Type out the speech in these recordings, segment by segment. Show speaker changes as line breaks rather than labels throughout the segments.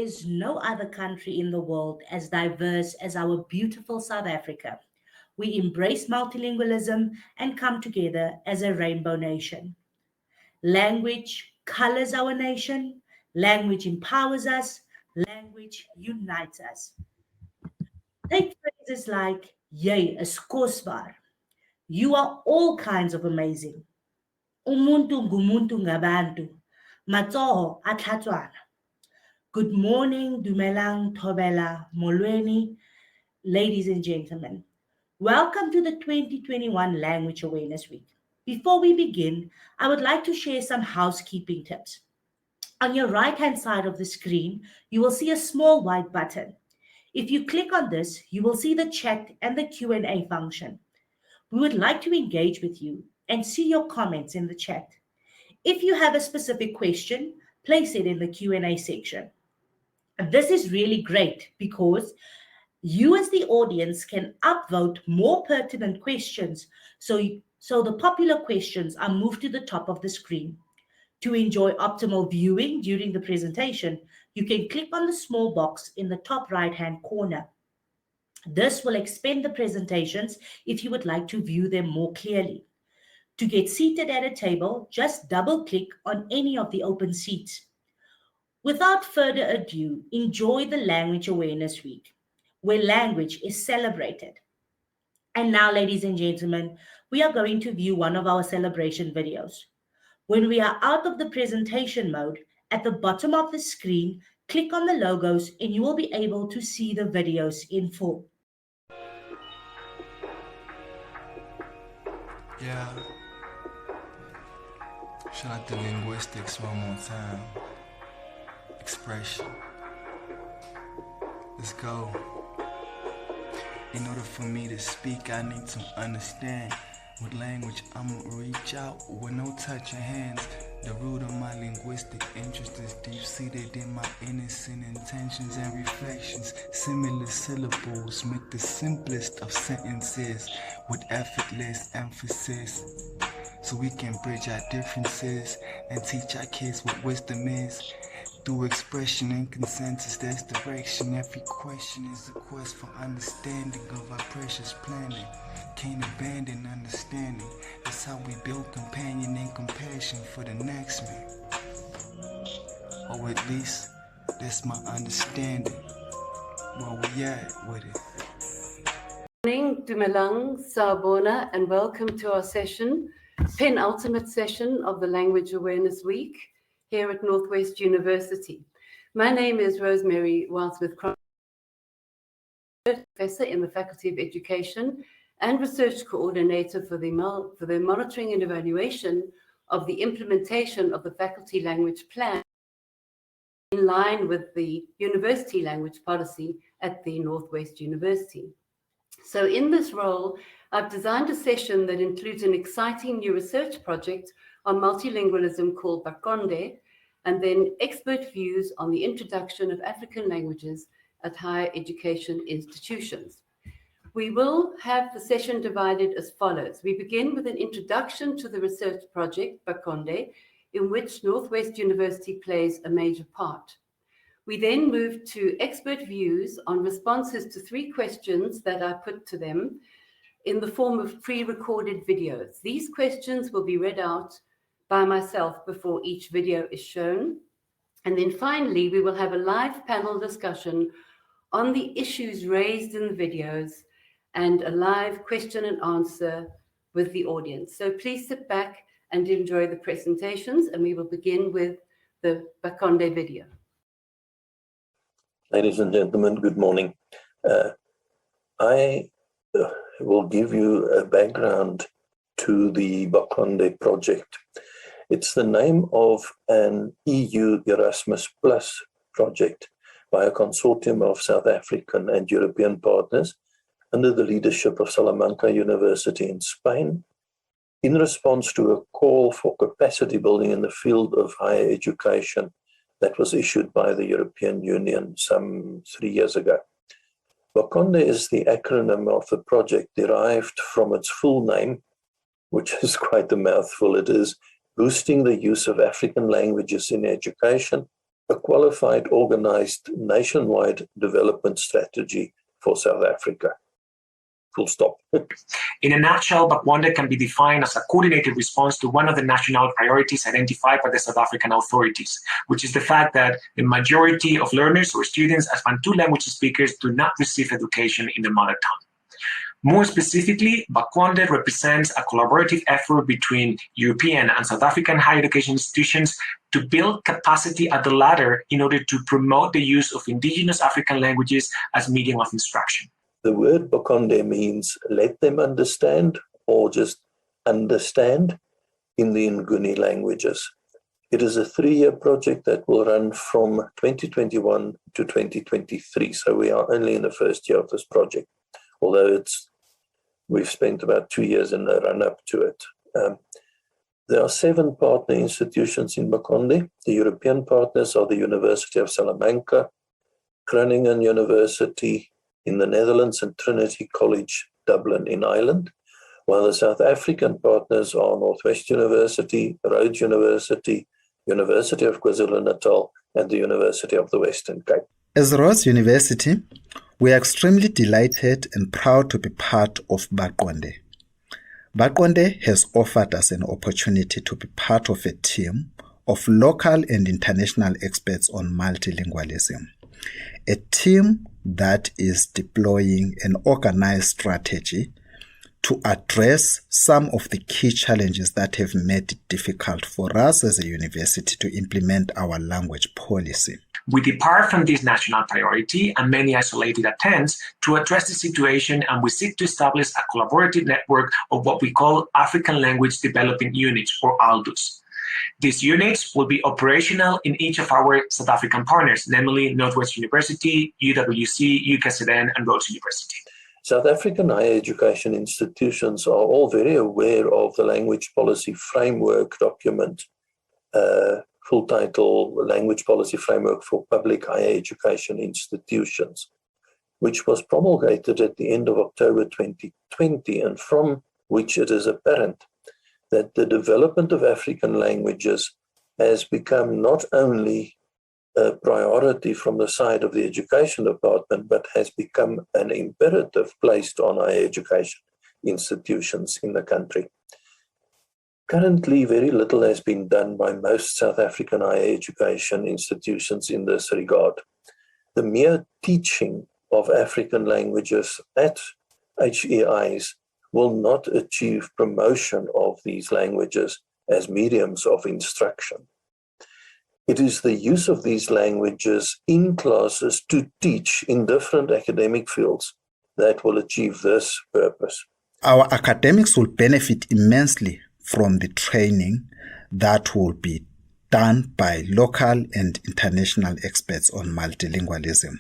is no other country in the world as diverse as our beautiful South Africa. We embrace multilingualism and come together as a rainbow nation. Language colors our nation, language empowers us, language unites us. Take phrases like, Jy is kosbaar. You are all kinds of amazing. Umuntu ngumuntu ngabantu. Matsoho a tlhatswana. Good morning, dumelang, thobela, molweni, ladies and gentlemen. Welcome to the 2021 Language Awareness Week. Before we begin, I would like to share some housekeeping tips. On your right-hand side of the screen, you will see a small white button. If you click on this, you will see the chat and the Q&A function. We would like to engage with you and see your comments in the chat. If you have a specific question, place it in the Q&A section. This is really great because you as the audience can upvote more pertinent questions, so the popular questions are moved to the top of the screen. To enjoy optimal viewing during the presentation, you can click on the small box in the top right-hand corner. This will expand the presentations if you would like to view them more clearly. To get seated at a table, just double-click on any of the open seats. Without further ado, enjoy the Language Awareness Week, where language is celebrated. And now, ladies and gentlemen, we are going to view one of our celebration videos. When we are out of the presentation mode, at the bottom of the screen, click on the logos and you will be able to see the videos in full.
Yeah. Shout out to linguistics one more time. Expression. Let's go. In order for me to speak, I need to understand what language I'ma reach out with no touching hands. The root of my linguistic interest is deep-seated in my innocent intentions and reflections. Similar syllables make the simplest of sentences with effortless emphasis. So we can bridge our differences and teach our kids what wisdom is. Through expression and consensus, there's direction. Every question is a quest for understanding of our precious planet. Can't abandon understanding. That's how we build companion and compassion for the next man. Or at least, that's my understanding. Where we at with it.
Good morning, Dumelang, Sawubona, and welcome to our session, penultimate session of the Language Awareness Week here at Northwest University. My name is Rosemary Wildsmith, Professor in the Faculty of Education and Research Coordinator for the monitoring and evaluation of the implementation of the Faculty Language Plan in line with the University Language Policy at the Northwest University. So in this role, I've designed a session that includes an exciting new research project on multilingualism called Bakonde, and then expert views on the introduction of African languages at higher education institutions. We will have the session divided as follows. We begin with an introduction to the research project, Bakonde, in which Northwest University plays a major part. We then move to expert views on responses to 3 questions that I put to them in the form of pre-recorded videos. These questions will be read out by myself before each video is shown. And then finally, we will have a live panel discussion on the issues raised in the videos and a live question and answer with the audience. So please sit back and enjoy the presentations, and we will begin with the Bakonde video.
Ladies and gentlemen, good morning. I will give you a background to the Bakonde project. It's the name of an EU Erasmus Plus project by a consortium of South African and European partners under the leadership of Salamanca University in Spain, in response to a call for capacity building in the field of higher education that was issued by the European Union some 3 years ago. Bakonde is the acronym of the project derived from its full name, which is quite a mouthful. It is Boosting the Use of African Languages in Education a qualified, organized, nationwide development strategy for South Africa. Full stop.
In a nutshell, Bakwande can be defined as a coordinated response to one of the national priorities identified by the South African authorities, which is the fact that the majority of learners or students as Bantu language speakers do not receive education in their mother tongue. More specifically, Bakwande represents a collaborative effort between European and South African higher education institutions to build capacity at the latter in order to promote the use of indigenous African languages as medium of instruction.
The word Bakwande means let them understand or just understand in the Nguni languages. It is a 3-year project that will run from 2021 to 2023. So we are only in the first year of this project, although we've spent about 2 years in the run-up to it. There are 7 partner institutions in Bakwande. The European partners are the University of Salamanca, Groningen University in the Netherlands, and Trinity College, Dublin in Ireland, while the South African partners are Northwest University, Rhodes University, University of KwaZulu-Natal, and the University of the Western Cape.
As Rhodes University, we are extremely delighted and proud to be part of Bakwande. Bakwande has offered us an opportunity to be part of a team of local and international experts on multilingualism, a team that is deploying an organized strategy to address some of the key challenges that have made it difficult for us as a university to implement our language policy.
We depart from this national priority and many isolated attempts to address the situation, and we seek to establish a collaborative network of what we call African Language Developing Units, or ALDUs. These units will be operational in each of our South African partners, namely Northwest University, UWC, UKZN, and Rhodes University.
South African higher education institutions are all very aware of the language policy framework document, full title, Language Policy Framework for Public Higher Education Institutions, which was promulgated at the end of October 2020, and from which it is apparent that the development of African languages has become not only a priority from the side of the education department, but has become an imperative placed on higher education institutions in the country. Currently, very little has been done by most South African higher education institutions in this regard. The mere teaching of African languages at HEIs will not achieve promotion of these languages as mediums of instruction. It is the use of these languages in classes to teach in different academic fields that will achieve this purpose.
Our academics will benefit immensely from the training that will be done by local and international experts on multilingualism.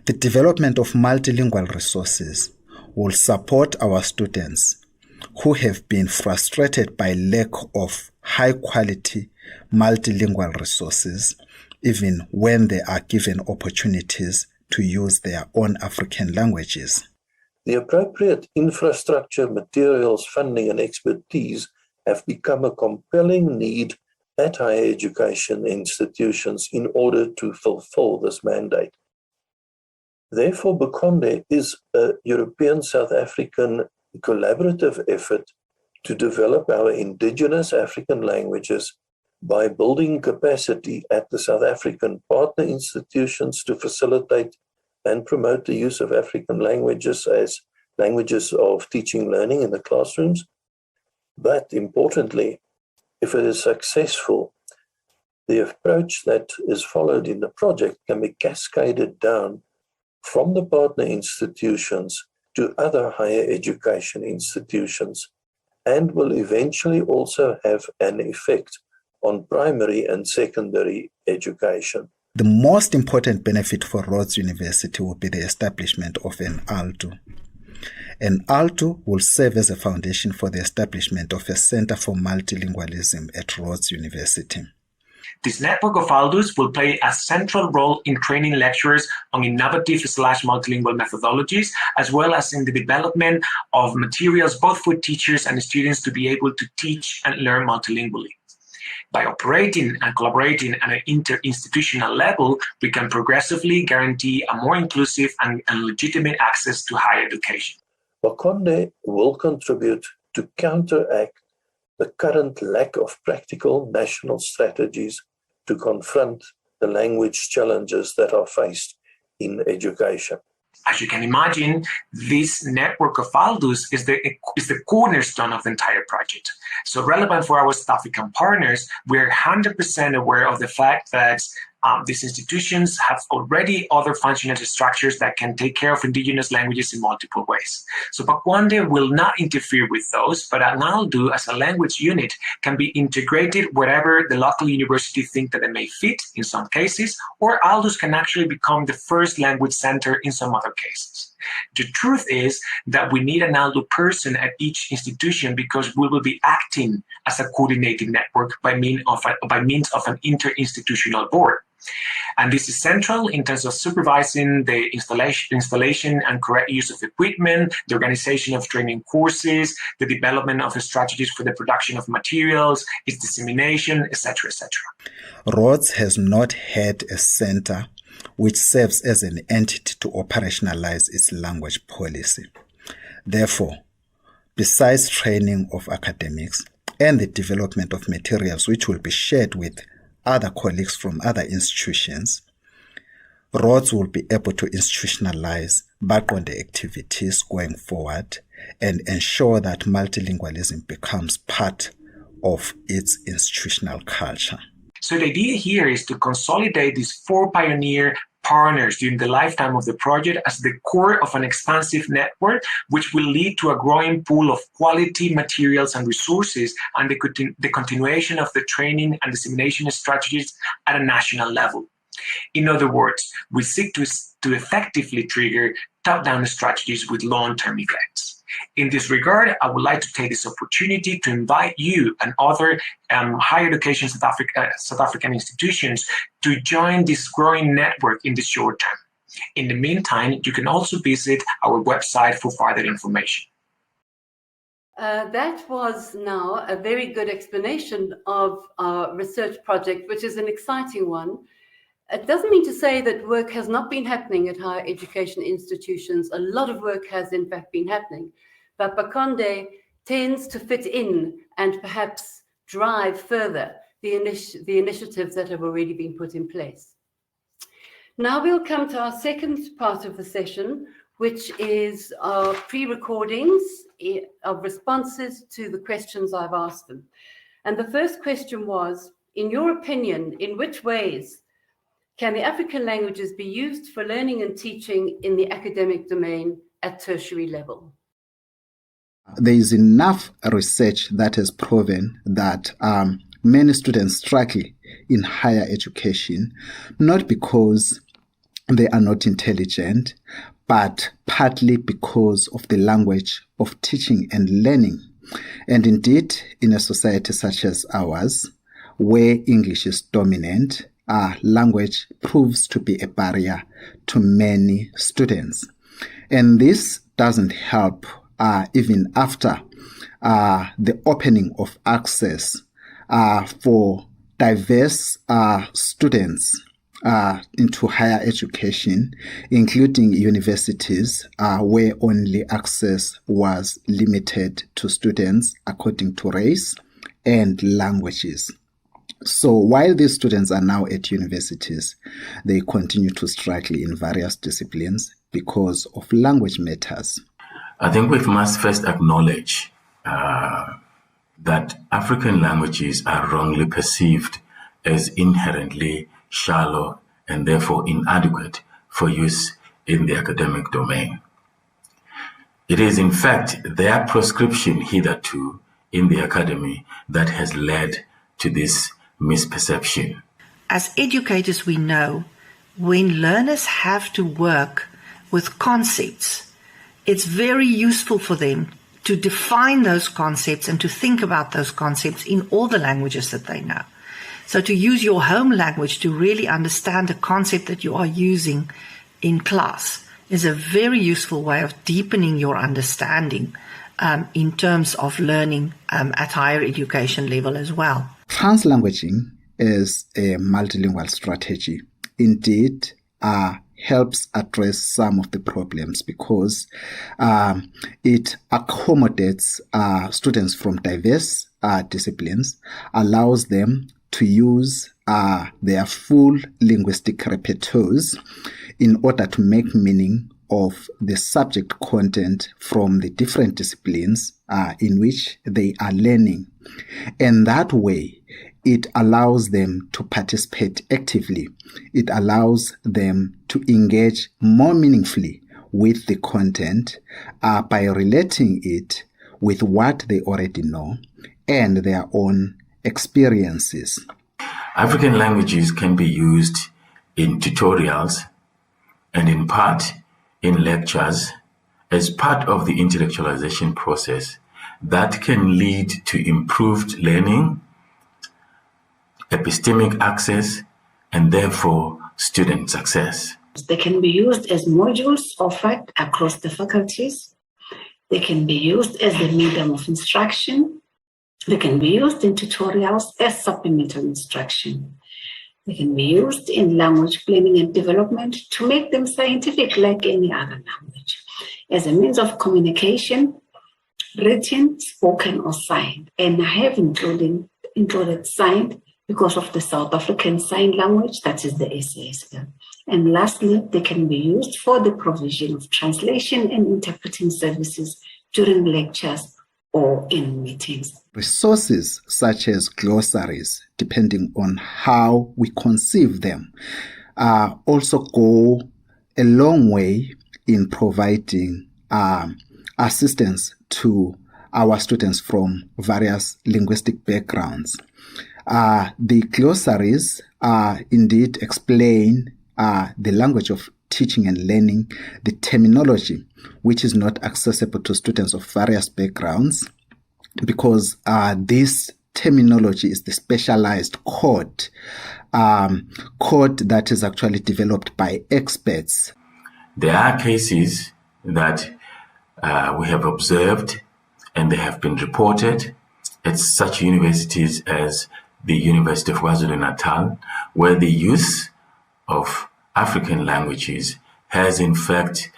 The development of multilingual resources will support our students who have been frustrated by lack of high-quality multilingual resources, even when they are given opportunities to use their own African languages.
The appropriate infrastructure, materials, funding, and expertise have become a compelling need at higher education institutions in order to fulfill this mandate. Therefore, Bakwande is a European-South African collaborative effort to develop our indigenous African languages by building capacity at the South African partner institutions to facilitate and promote the use of African languages as languages of teaching learning in the classrooms. But importantly, if it is successful, the approach that is followed in the project can be cascaded down from the partner institutions to other higher education institutions, and will eventually also have an effect on primary and secondary education.
The most important benefit for Rhodes University will be the establishment of an ALDU. An ALDU will serve as a foundation for the establishment of a Center for Multilingualism at Rhodes University.
This network of ALDUs will play a central role in training lecturers on innovative/multilingual methodologies, as well as in the development of materials both for teachers and students to be able to teach and learn multilingually. By operating and collaborating at an interinstitutional level, we can progressively guarantee a more inclusive and legitimate access to higher education.
Bakonde will contribute to counteract the current lack of practical national strategies to confront the language challenges that are faced in education.
As you can imagine, this network of Aldus is the cornerstone of the entire project. So relevant for our South African partners, we're 100% aware of the fact that these institutions have already other functional structures that can take care of indigenous languages in multiple ways. So Bakwande will not interfere with those, but an ALDU as a language unit can be integrated wherever the local university think that they may fit in some cases, or ALDUs can actually become the first language center in some other cases. The truth is that we need an ALDU person at each institution because we will be acting as a coordinating network by means of an interinstitutional board. And this is central in terms of supervising the installation and correct use of equipment, the organization of training courses, the development of strategies for the production of materials, its dissemination, etc., etc.
Rhodes has not had a center which serves as an entity to operationalize its language policy. Therefore, besides training of academics and the development of materials which will be shared with other colleagues from other institutions, Rhodes will be able to institutionalize Bakonde activities going forward and ensure that multilingualism becomes part of its institutional culture.
So the idea here is to consolidate these 4 pioneer partners during the lifetime of the project as the core of an expansive network, which will lead to a growing pool of quality materials and resources and the continuation of the training and dissemination strategies at a national level. In other words, we seek to effectively trigger top-down strategies with long-term effects. In this regard, I would like to take this opportunity to invite you and other higher education South African institutions to join this growing network in the short term. In the meantime, you can also visit our website for further information.
That was now a very good explanation of our research project, which is an exciting one. It doesn't mean to say that work has not been happening at higher education institutions. A lot of work has in fact been happening, but Bakonde tends to fit in and perhaps drive further the initiatives that have already been put in place. Now we'll come to our second part of the session, which is our pre-recordings of responses to the questions I've asked them. And the first question was, in your opinion, in which ways can the African languages be used for learning and teaching in the academic domain at tertiary level?
There is enough research that has proven that many students struggle in higher education, not because they are not intelligent, but partly because of the language of teaching and learning. And indeed, in a society such as ours, where English is dominant, language proves to be a barrier to many students. And this doesn't help even after the opening of access for diverse students into higher education, including universities, where only access was limited to students according to race and languages. So while these students are now at universities, they continue to struggle in various disciplines because of language matters.
I think we must first acknowledge that African languages are wrongly perceived as inherently shallow and therefore inadequate for use in the academic domain. It is in fact their proscription hitherto in the academy that has led to this misperception.
As educators, we know when learners have to work with concepts, it's very useful for them to define those concepts and to think about those concepts in all the languages that they know. So to use your home language to really understand the concept that you are using in class is a very useful way of deepening your understanding in terms of learning at higher education level as well.
translanguaging as a multilingual strategy indeed helps address some of the problems because it accommodates students from diverse disciplines, allows them to use their full linguistic repertoires in order to make meaning of the subject content from the different disciplines in which they are learning. And that way, it allows them to participate actively. It allows them to engage more meaningfully with the content by relating it with what they already know and their own experiences.
African languages can be used in tutorials and in part in lectures as part of the intellectualization process that can lead to improved learning, epistemic access, and therefore student success.
They can be used as modules offered across the faculties. They can be used as the medium of instruction. They can be used in tutorials as supplemental instruction. They can be used in language planning and development to make them scientific like any other language, as a means of communication, written, spoken, or signed. And I have included signed because of the South African Sign Language, that is the SASL. And lastly, they can be used for the provision of translation and interpreting services during lectures or in meetings.
Resources such as glossaries, depending on how we conceive them, also go a long way in providing assistance to our students from various linguistic backgrounds. The glossaries indeed explain the language of teaching and learning, the terminology which is not accessible to students of various backgrounds, because this terminology is the specialized code that is actually developed by experts.
There are cases that we have observed and they have been reported at such universities as the University of KwaZulu-Natal, where the use of African languages has in fact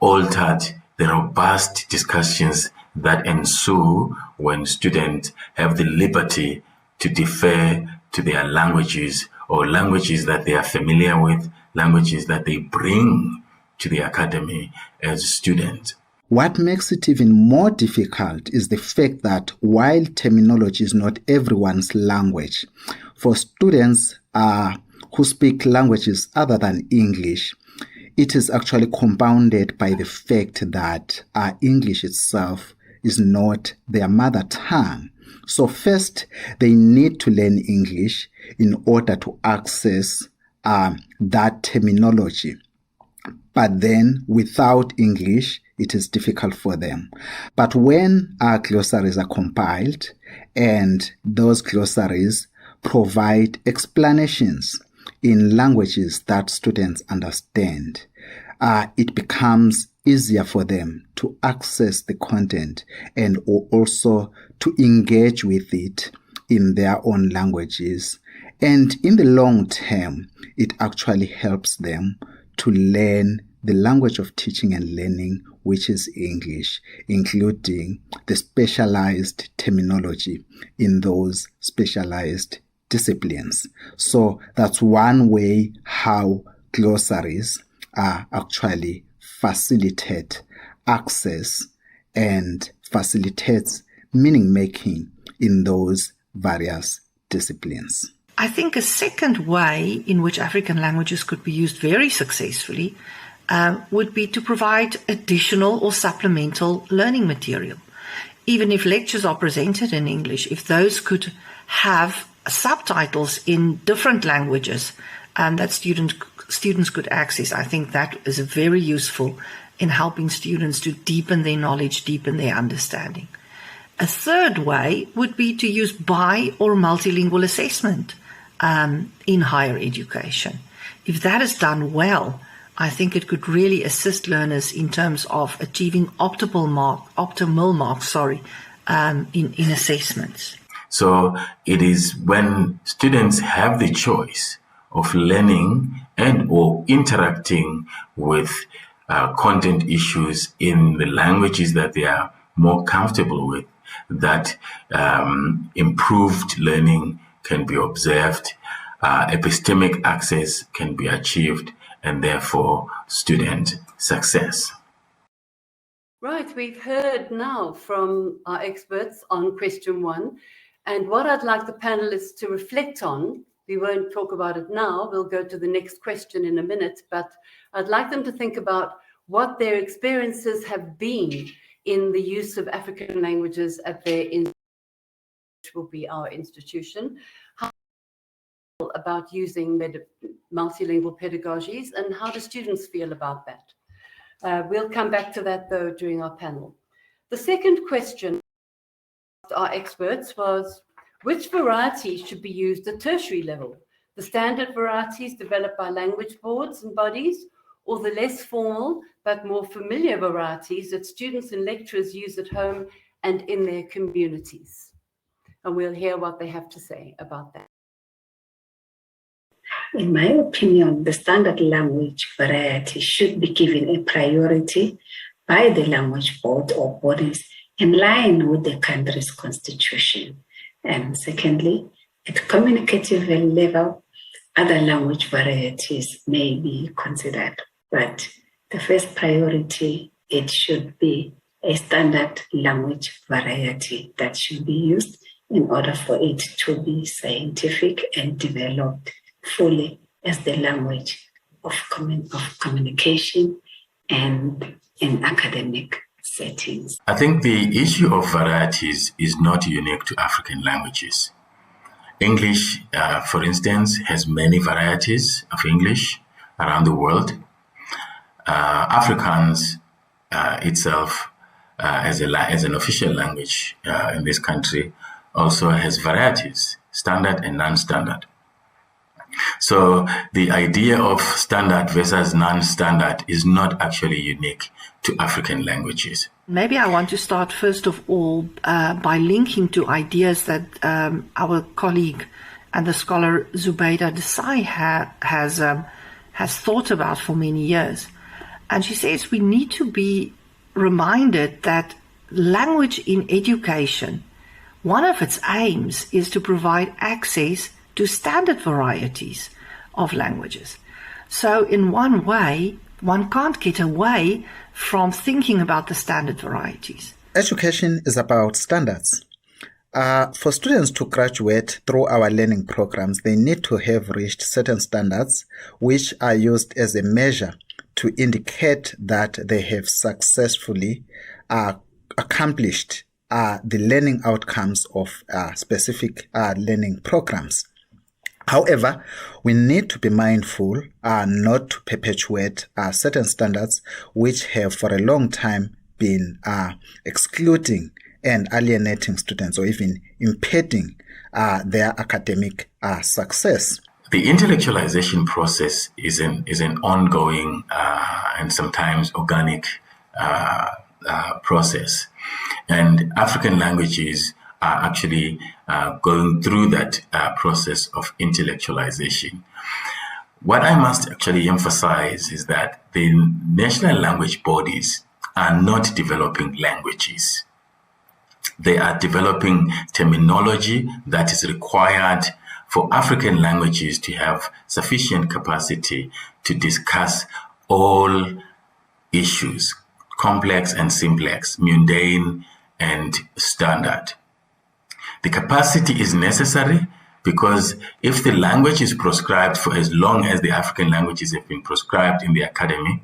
altered the robust discussions that ensue when students have the liberty to defer to their languages or languages that they are familiar with, languages that they bring to the academy as students.
What makes it even more difficult is the fact that while terminology is not everyone's language, for students who speak languages other than English, it is actually compounded by the fact that English itself is not their mother tongue. So first, they need to learn English in order to access that terminology. But then without English, it is difficult for them. But when our glossaries are compiled and those glossaries provide explanations in languages that students understand, it becomes easier for them to access the content and also to engage with it in their own languages. And in the long term, it actually helps them to learn the language of teaching and learning, which is English, including the specialized terminology in those specialized disciplines. So that's one way how glossaries actually facilitate access and facilitates meaning making in those various disciplines.
I think a second way in which African languages could be used very successfully would be to provide additional or supplemental learning material. Even if lectures are presented in English, if those could have subtitles in different languages that students could access, I think that is very useful in helping students to deepen their knowledge, deepen their understanding. A third way would be to use bi- or multilingual assessment in higher education. If that is done well, I think it could really assist learners in terms of achieving optimal marks in assessments.
So it is when students have the choice of learning and or interacting with content issues in the languages that they are more comfortable with, that improved learning can be observed, epistemic access can be achieved, and therefore student success.
Right, we've heard now from our experts on question 1, and what I'd like the panelists to reflect on, we won't talk about it now, we'll go to the next question in a minute, but I'd like them to think about what their experiences have been in the use of African languages at their institution, which will be our institution, how about using multilingual pedagogies, and how do students feel about that? We'll come back to that, though, during our panel. The second question to our experts was, which varieties should be used at tertiary level? The standard varieties developed by language boards and bodies, or the less formal but more familiar varieties that students and lecturers use at home and in their communities? And we'll hear what they have to say about that.
In my opinion, the standard language variety should be given a priority by the language board or bodies in line with the country's constitution. And secondly, at communicative level, other language varieties may be considered. But the first priority, it should be a standard language variety that should be used in order for it to be scientific and developed fully as the language of communication and in academic settings.
I think the issue of varieties is not unique to African languages. English, for instance, has many varieties of English around the world. Afrikaans itself, as an official language in this country, also has varieties, standard and non-standard. So the idea of standard versus non-standard is not actually unique to African languages.
Maybe I want to start first of all by linking to ideas that our colleague and the scholar Zubeida Desai has thought about for many years. And she says we need to be reminded that language in education, one of its aims is to provide access to standard varieties of languages. So in one way, one can't get away from thinking about the standard varieties.
Education is about standards. For students to graduate through our learning programs, they need to have reached certain standards which are used as a measure to indicate that they have successfully accomplished the learning outcomes of specific learning programs. However, we need to be mindful not to perpetuate certain standards which have for a long time been excluding and alienating students or even impeding their academic success.
The intellectualization process is an ongoing and sometimes organic process. And African languages are actually going through that process of intellectualization. What I must actually emphasize is that the national language bodies are not developing languages. They are developing terminology that is required for African languages to have sufficient capacity to discuss all issues, complex and simplex, mundane and standard. The capacity is necessary because if the language is prescribed for as long as the African languages have been prescribed in the academy,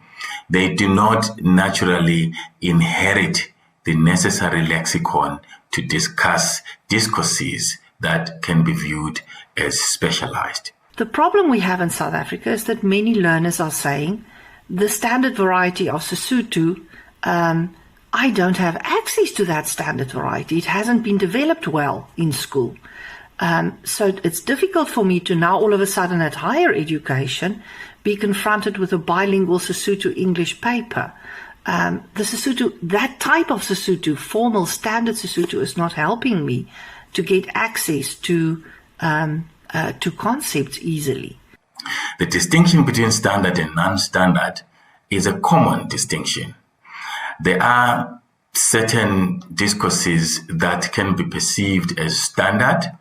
they do not naturally inherit the necessary lexicon to discuss discourses that can be viewed as specialized.
The problem we have in South Africa is that many learners are saying the standard variety of Sesotho, I don't have access to that standard variety. It hasn't been developed well in school. So it's difficult for me to now all of a sudden at higher education be confronted with a bilingual Sesotho English paper. The Sesotho, that type of Sesotho, formal standard Sesotho, is not helping me to get access to concepts easily.
The distinction between standard and non-standard is a common distinction. There are certain discourses that can be perceived as standard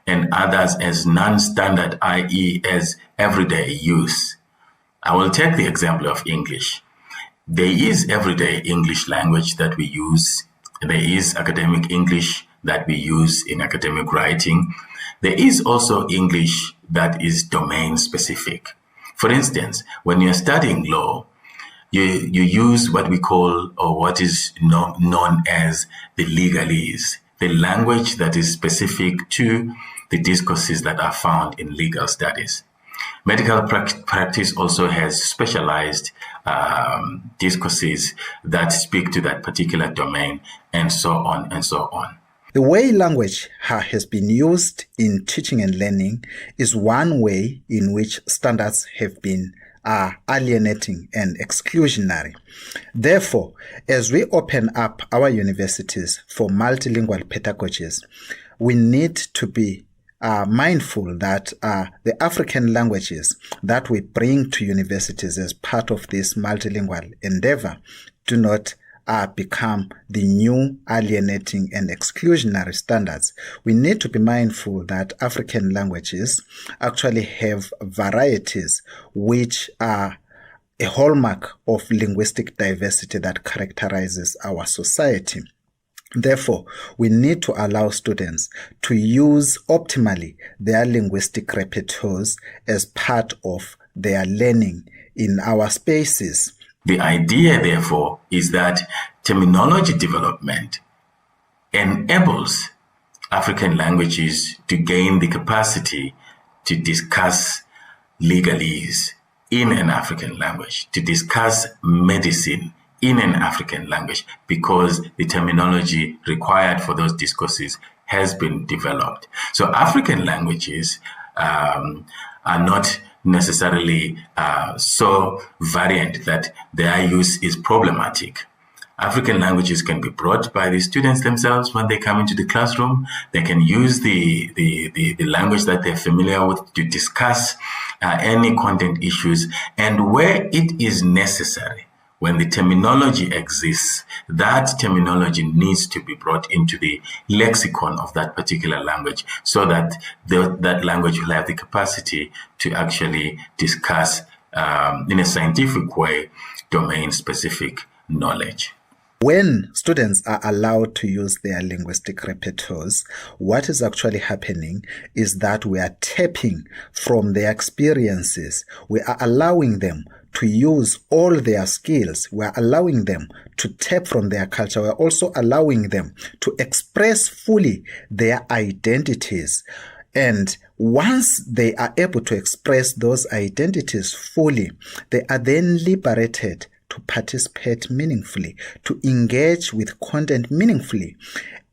and others as non-standard, i.e. as everyday use. I will take the example of English. There is everyday English language that we use. There is academic English that we use in academic writing. There is also English that is domain specific. For instance, when you're studying law, you use what we call, or what is known as, the legalese, the language that is specific to the discourses that are found in legal studies. Medical practice also has specialized discourses that speak to that particular domain, and so on and so on.
The way language has been used in teaching and learning is one way in which standards have been alienating and exclusionary. Therefore, as we open up our universities for multilingual pedagogies, we need to be mindful that the African languages that we bring to universities as part of this multilingual endeavor do not become the new alienating and exclusionary standards. We need to be mindful that African languages actually have varieties which are a hallmark of linguistic diversity that characterizes our society. Therefore, we need to allow students to use optimally their linguistic repertoires as part of their learning in our spaces.
The idea, therefore, is that terminology development enables African languages to gain the capacity to discuss legalese in an African language, to discuss medicine in an African language, because the terminology required for those discourses has been developed. So African languages are not necessarily so variant that their use is problematic. African languages can be brought by the students themselves when they come into the classroom. They can use the language that they're familiar with to discuss any content issues. And where it is necessary, when the terminology exists, that terminology needs to be brought into the lexicon of that particular language, so that that language will have the capacity to actually discuss in a scientific way domain-specific knowledge.
When students are allowed to use their linguistic repertoires, what is actually happening is that we are tapping from their experiences. We are allowing them to use all their skills. We are allowing them to tap from their culture. We are also allowing them to express fully their identities. And once they are able to express those identities fully, they are then liberated to participate meaningfully, to engage with content meaningfully,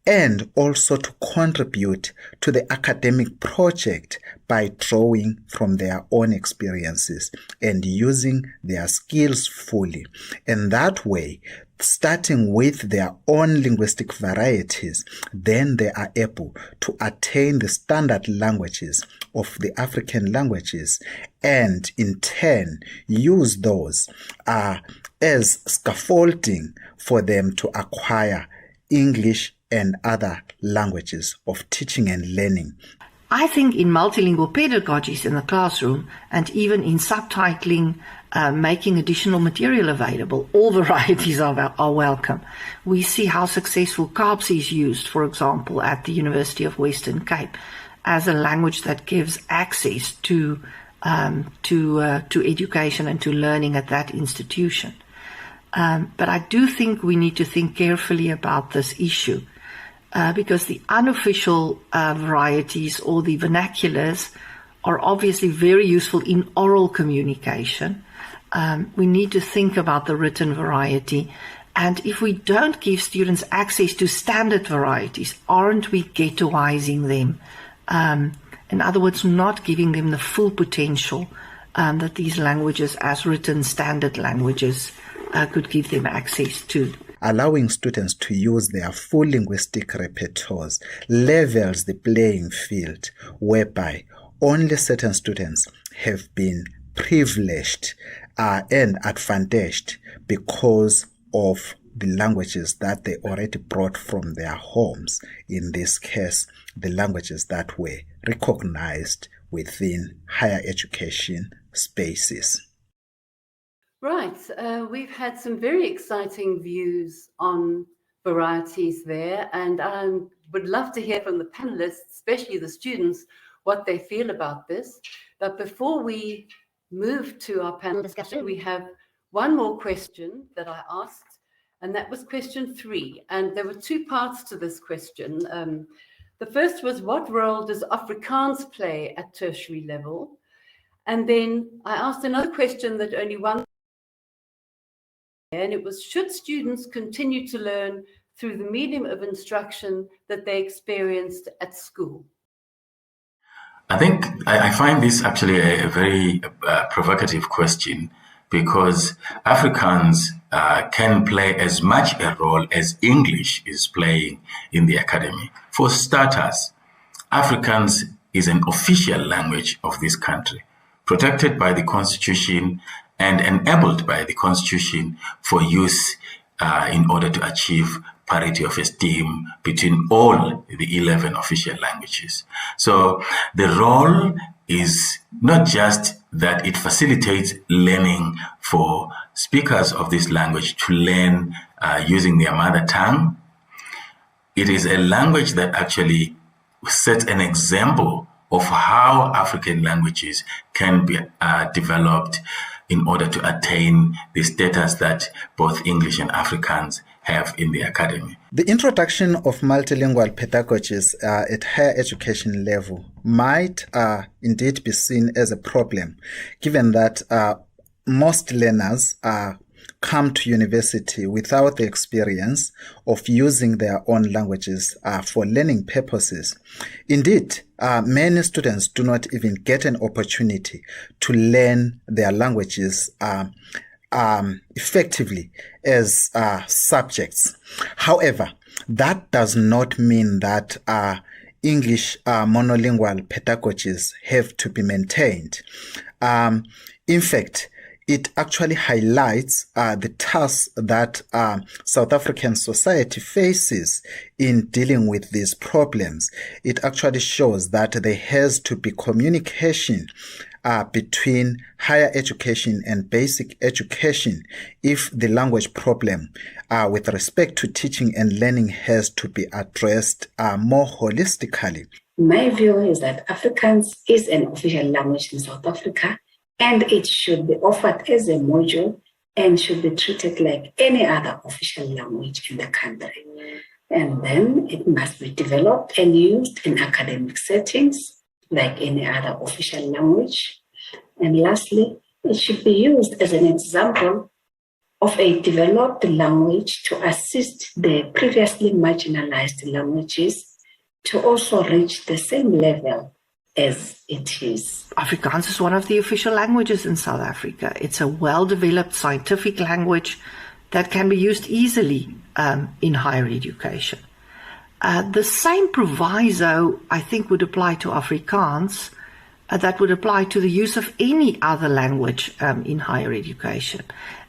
and also to contribute to the academic project by drawing from their own experiences and using their skills fully. And that way, starting with their own linguistic varieties, then they are able to attain the standard languages of the African languages, and in turn use those as scaffolding for them to acquire English and other languages of teaching and learning.
I think in multilingual pedagogies in the classroom, and even in subtitling, making additional material available, all varieties are welcome. We see how successful Kaapse is used, for example, at the University of Western Cape, as a language that gives access to education and to learning at that institution. But I do think we need to think carefully about this issue, because the unofficial varieties or the vernaculars are obviously very useful in oral communication. We need to think about the written variety. And if we don't give students access to standard varieties, aren't we ghettoizing them? In other words, not giving them the full potential that these languages as written standard languages could give them access to.
allowing students to use their full linguistic repertoires levels the playing field whereby only certain students have been privileged and advantaged because of the languages that they already brought from their homes, in this case, the languages that were recognized within higher education spaces.
Right. We've had some very exciting views on varieties there, and I would love to hear from the panelists, especially the students, what they feel about this. But before we move to our panel discussion, we have one more question that I asked, and that was question 3. And there were 2 parts to this question. The first was, what role does Afrikaans play at tertiary level? And then I asked another question that only one, and it was, should students continue to learn through the medium of instruction that they experienced at school?
I think I find this actually a very provocative question, because Afrikaans can play as much a role as English is playing in the academy. For starters, Afrikaans is an official language of this country, protected by the Constitution and enabled by the Constitution for use in order to achieve parity of esteem between all the 11 official languages. So the role is not just that it facilitates learning for speakers of this language to learn using their mother tongue. It is a language that actually sets an example of how African languages can be developed in order to attain the status that both English and Afrikaans have in the academy.
The introduction of multilingual pedagogies at higher education level might indeed be seen as a problem, given that most learners come to university without the experience of using their own languages for learning purposes. Indeed, many students do not even get an opportunity to learn their languages effectively as subjects. However, that does not mean that English monolingual pedagogies have to be maintained. In fact, it actually highlights the tasks that South African society faces in dealing with these problems. It actually shows that there has to be communication between higher education and basic education if the language problem with respect to teaching and learning has to be addressed more holistically.
My view is that Afrikaans is an official language in South Africa, and it should be offered as a module and should be treated like any other official language in the country. And then it must be developed and used in academic settings like any other official language. And lastly, it should be used as an example of a developed language to assist the previously marginalized languages to also reach the same level as it is.
Afrikaans is one of the official languages in South Africa. It's a well-developed scientific language that can be used easily in higher education. The same proviso, I think, would apply to Afrikaans that would apply to the use of any other language in higher education.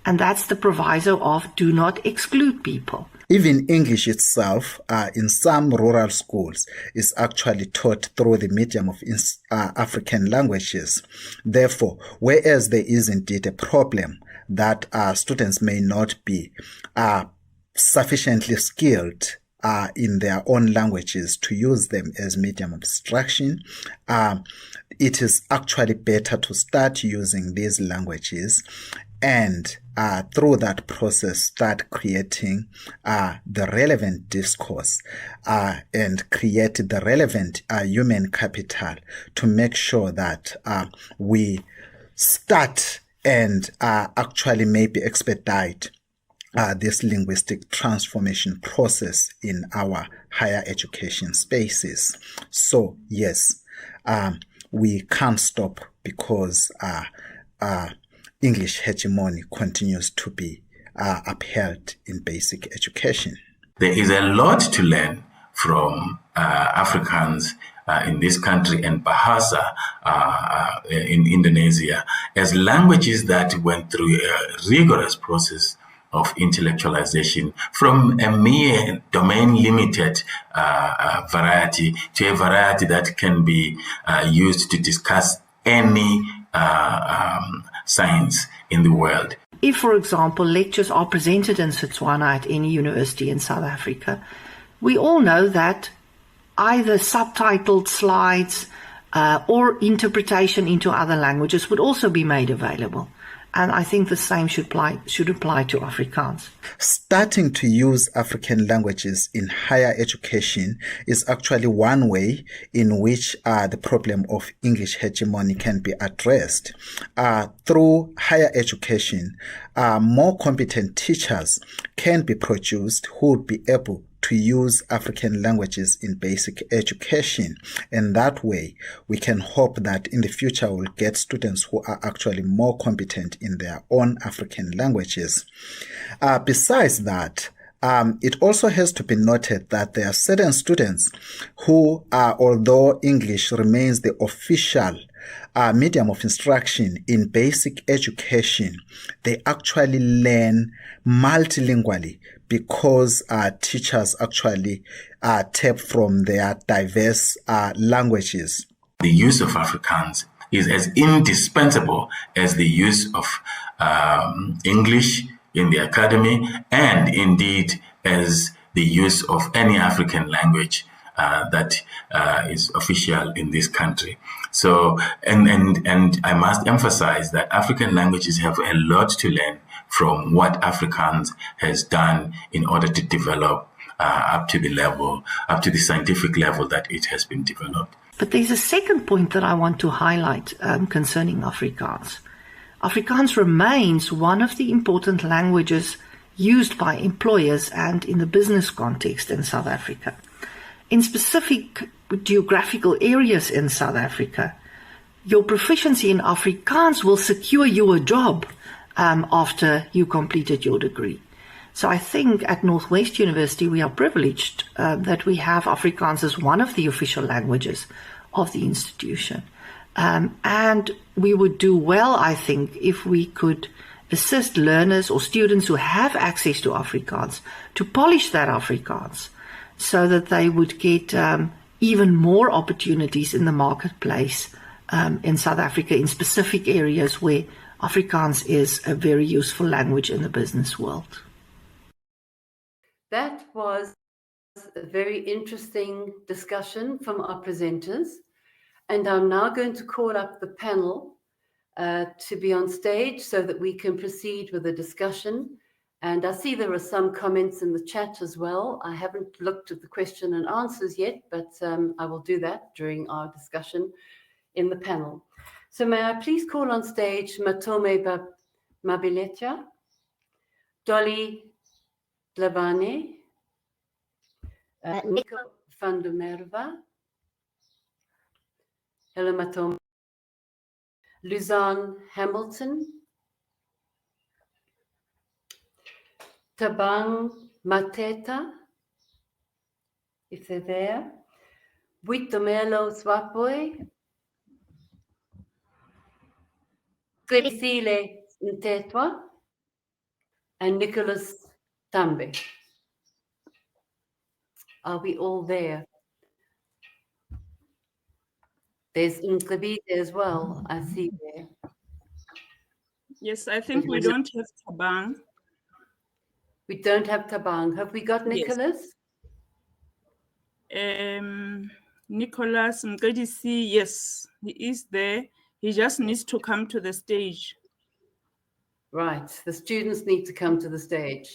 And that's the proviso of do not exclude people.
Even English itself, in some rural schools, is actually taught through the medium of African languages. Therefore, whereas there is indeed a problem that students may not be sufficiently skilled in their own languages to use them as medium of instruction, it is actually better to start using these languages and through that process start creating the relevant discourse and create the relevant human capital to make sure that we start and actually maybe expedite this linguistic transformation process in our higher education spaces. So yes, we can't stop because English hegemony continues to be are upheld in basic education.
There is a lot to learn from Afrikaans in this country and Bahasa in Indonesia as languages that went through a rigorous process of intellectualization from a mere domain-limited variety to a variety that can be used to discuss any science in the world.
If, for example, lectures are presented in Setswana at any university in South Africa, we all know that either subtitled slides or interpretation into other languages would also be made available. And I think the same should apply to Afrikaans.
Starting to use African languages in higher education is actually one way in which the problem of English hegemony can be addressed. Through higher education, more competent teachers can be produced who would be able to use African languages in basic education. And that way, we can hope that in the future we'll get students who are actually more competent in their own African languages. Besides that, it also has to be noted that there are certain students who, although English remains the official medium of instruction in basic education, they actually learn multilingually because teachers actually tap from their diverse languages.
The use of Afrikaans is as indispensable as the use of English in the academy, and indeed as the use of any African language that is official in this country. So, and I must emphasize that African languages have a lot to learn from what Afrikaans has done in order to develop up to the scientific level that it has been developed.
But there's a second point that I want to highlight concerning Afrikaans. Afrikaans remains one of the important languages used by employers and in the business context in South Africa. In specific geographical areas in South Africa, your proficiency in Afrikaans will secure you a job after you completed your degree. So I think at Northwest University we are privileged that we have Afrikaans as one of the official languages of the institution. And we would do well, I think, if we could assist learners or students who have access to Afrikaans to polish that Afrikaans so that they would get even more opportunities in the marketplace in South Africa in specific areas where Afrikaans is a very useful language in the business world.
That was a very interesting discussion from our presenters. And I'm now going to call up the panel to be on stage so that we can proceed with the discussion. And I see there are some comments in the chat as well. I haven't looked at the question and answers yet, but I will do that during our discussion in the panel. So may I please call on stage Matome Mabiletya, Dolly Dlabane, Nico van der Merwe, hello Matome, Luzanne Hamilton, Tabang Mateta, if they're there, Buitomelo Swapoy, Grisile Ntetwa, and Nicholas Tambe. Are we all there? There's Nkabite as well, I see there.
Yes, I think we don't have Tabang.
We don't have Tabang. Have we got Nicholas?
Yes. Nicholas Mkedisi, yes, he is there. He just needs to come to the stage.
Right, the students need to come to the stage.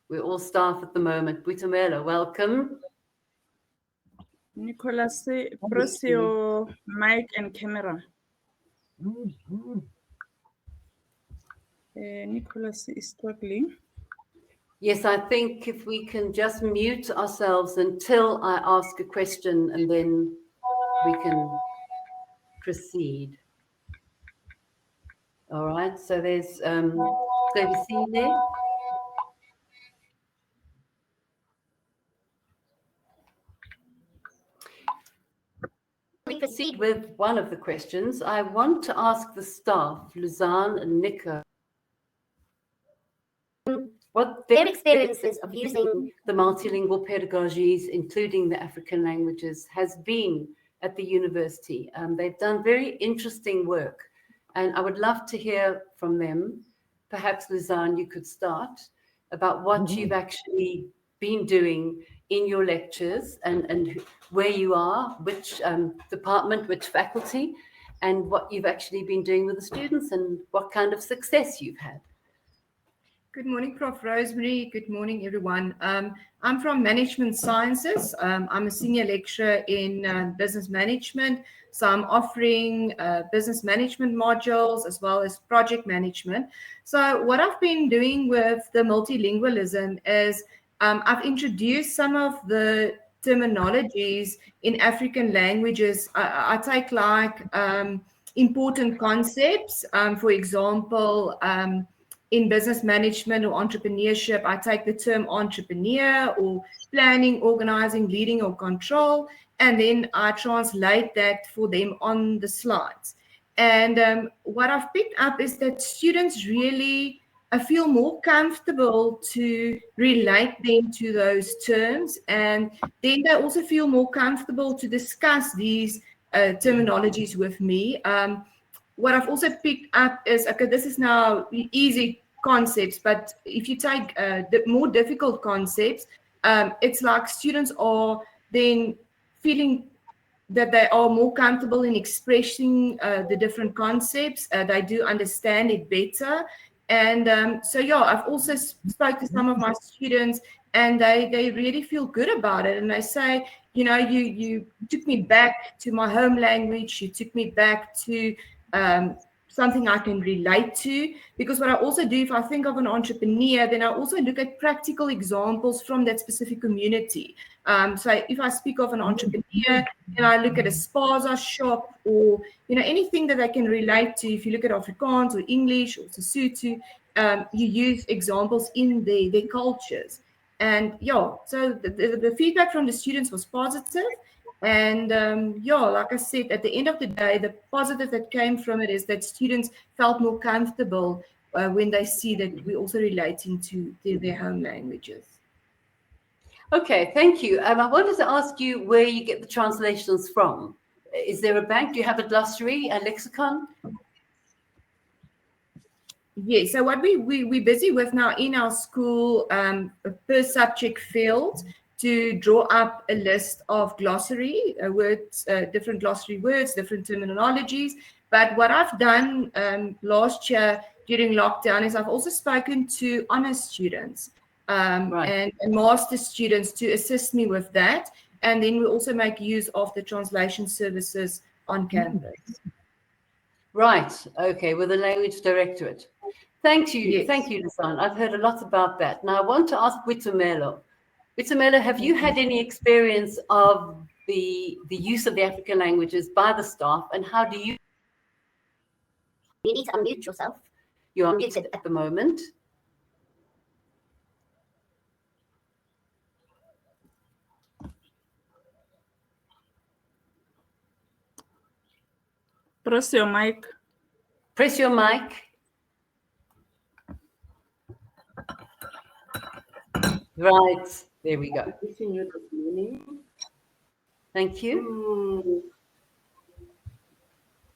We're all staff at the moment. Buitomelo, welcome.
Nicholas, press your mic and camera. Nicholas is struggling.
Yes, I think if we can just mute ourselves until I ask a question and then we can proceed. All right, so there's Glevisile. proceed with one of the questions, I want to ask the staff, Luzanne and Nico, what their experiences of using the multilingual pedagogies, including the African languages, has been at the university. They've done very interesting work, and I would love to hear from them. Perhaps, Luzanne, you could start about what you've actually been doing in your lectures and where you are, which department, which faculty, and what you've actually been doing with the students and what kind of success you've had.
Good morning, Prof. Rosemary. Good morning, everyone. I'm from Management Sciences. I'm a senior lecturer in business management. So I'm offering business management modules as well as project management. So what I've been doing with the multilingualism is I've introduced some of the terminologies in African languages. I take like important concepts, for example, in business management or entrepreneurship, I take the term entrepreneur or planning, organizing, leading, or control, and then I translate that for them on the slides. And what I've picked up is that students really feel more comfortable to relate them to those terms, and then they also feel more comfortable to discuss these terminologies with me. What I've also picked up is, okay, this is now easy concepts, but if you take the more difficult concepts, it's like students are then feeling that they are more comfortable in expressing the different concepts. They do understand it better. And so, yeah, I've also spoke to some of my students, and they really feel good about it. And they say, you know, you took me back to my home language. You took me back to something I can relate to, because what I also do, if I think of an entrepreneur, then I also look at practical examples from that specific community. So if I speak of an entrepreneur, and I look at a spaza shop, or anything that I can relate to. If you look at Afrikaans or English or Sesotho, you use examples in their cultures. And yeah, so the feedback from the students was positive. And yeah, like I said, at the end of the day, the positive that came from it is that students felt more comfortable when they see that we're also relating to their home languages.
Okay, thank you. I wanted to ask you where you get the translations from. Is there a bank? Do you have a glossary, a lexicon?
Yes, so what we're busy with now in our school, per subject field, to draw up a list of glossary words, different glossary words, different terminologies. But what I've done last year during lockdown is I've also spoken to honor students and master students to assist me with that. And then we also make use of the translation services on campus.
Right, okay, with the language directorate. Thank you,
Yes.
Thank you, Lisanne. I've heard a lot about that. Now I want to ask Witumelo. Witumelo, have you had any experience of the use of the African languages by the staff, and how do you? You need to unmute yourself. You're unmuted at the moment.
Press your mic.
Press your mic. Right, there we go. Thank you.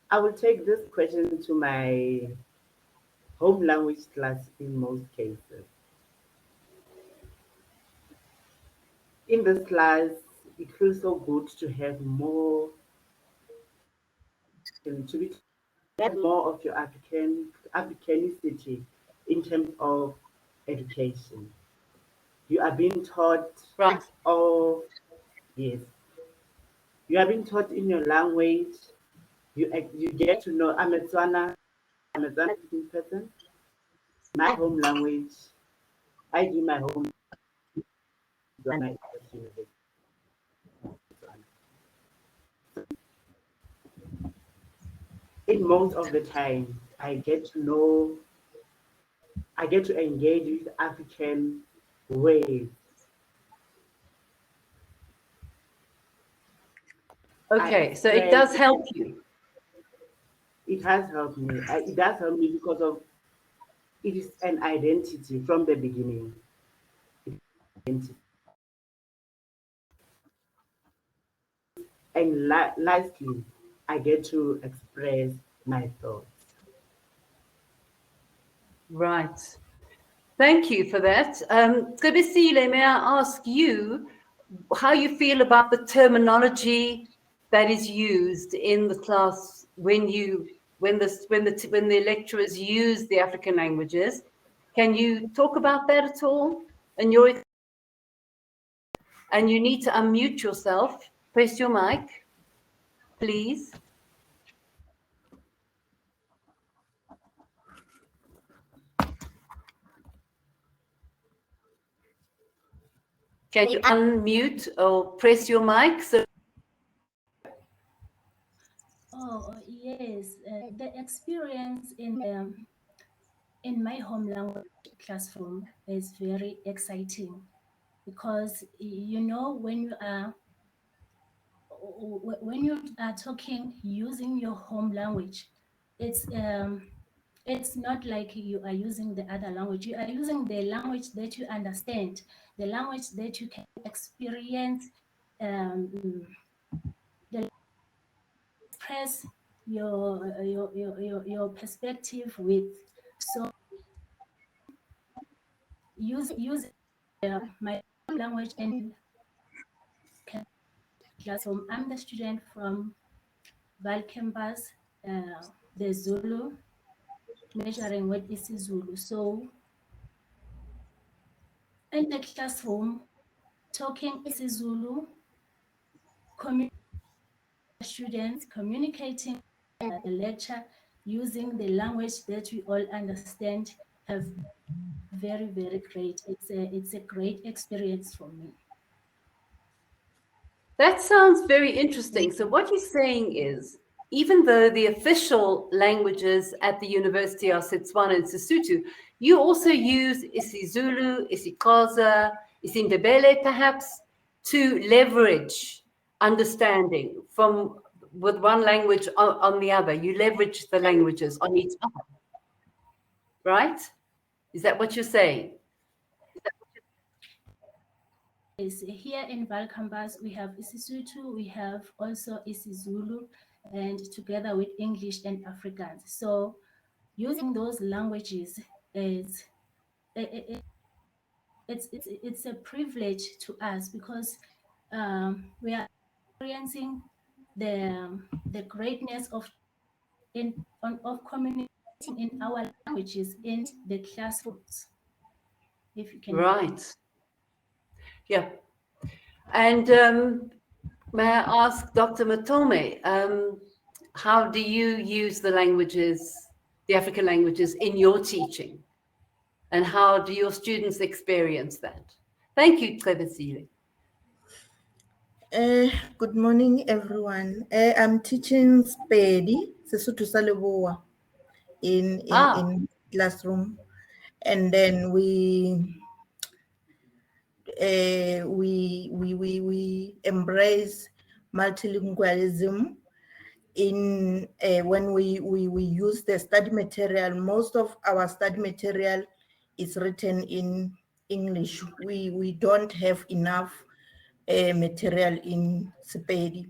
I will take this question to my home language class in most cases. In this class, it feels so good to have more, to have more of your Africanicity in terms of education. You are being taught,
right?
Oh, yes. You are being taught in your language. You get to know. I'm a Tswana speaking person. My home language. I do my home. In most of the time, I get to know. I get to engage with African ways.
Okay, so it does help you.
It has helped me. It does help me because of it is an identity from the beginning. And lastly, I get to express my thoughts.
Right. Thank you for that. Cebisile, may I ask you how you feel about the terminology that is used in the class when the lecturers use the African languages? Can you talk about that at all? And you need to unmute yourself. Press your mic, please. Can you unmute or press your mic?
Oh, yes. The experience in my home language classroom is very exciting because, you know, when you are talking using your home language, it's not like you are using the other language. You are using the language that you understand, the language that you can experience, the express your perspective with. So use my language and classroom. I'm the student from Val campus, the Zulu, measuring what is Zulu. So in the classroom, talking isiZulu, students communicating the lecture using the language that we all understand have very, very great. It's a great experience for me.
That sounds very interesting. So what you're saying is, even though the official languages at the university are Setswana and Sesotho, you also use isiZulu, isiXhosa, isiNdebele perhaps, to leverage understanding from with one language on the other. You leverage the languages on each other, right? Is that what you're saying?
Is here in Val campus, we have isiSotho, we have also isiZulu, and together with English and Afrikaans. So using those languages is it's a privilege to us because we are experiencing the greatness of communicating in our languages in the classrooms. If you can.
Right. Yeah. And may I ask Dr. Matome, how do you use the languages, the African languages, in your teaching? And how do your students experience that? Thank you, Cebisile.
Good morning, everyone. I'm teaching Sepedi, Sesotho sa Leboa, in classroom, and then we embrace multilingualism in when we use the study material. Most of our study material is written in English. We don't have enough material in Sepedi.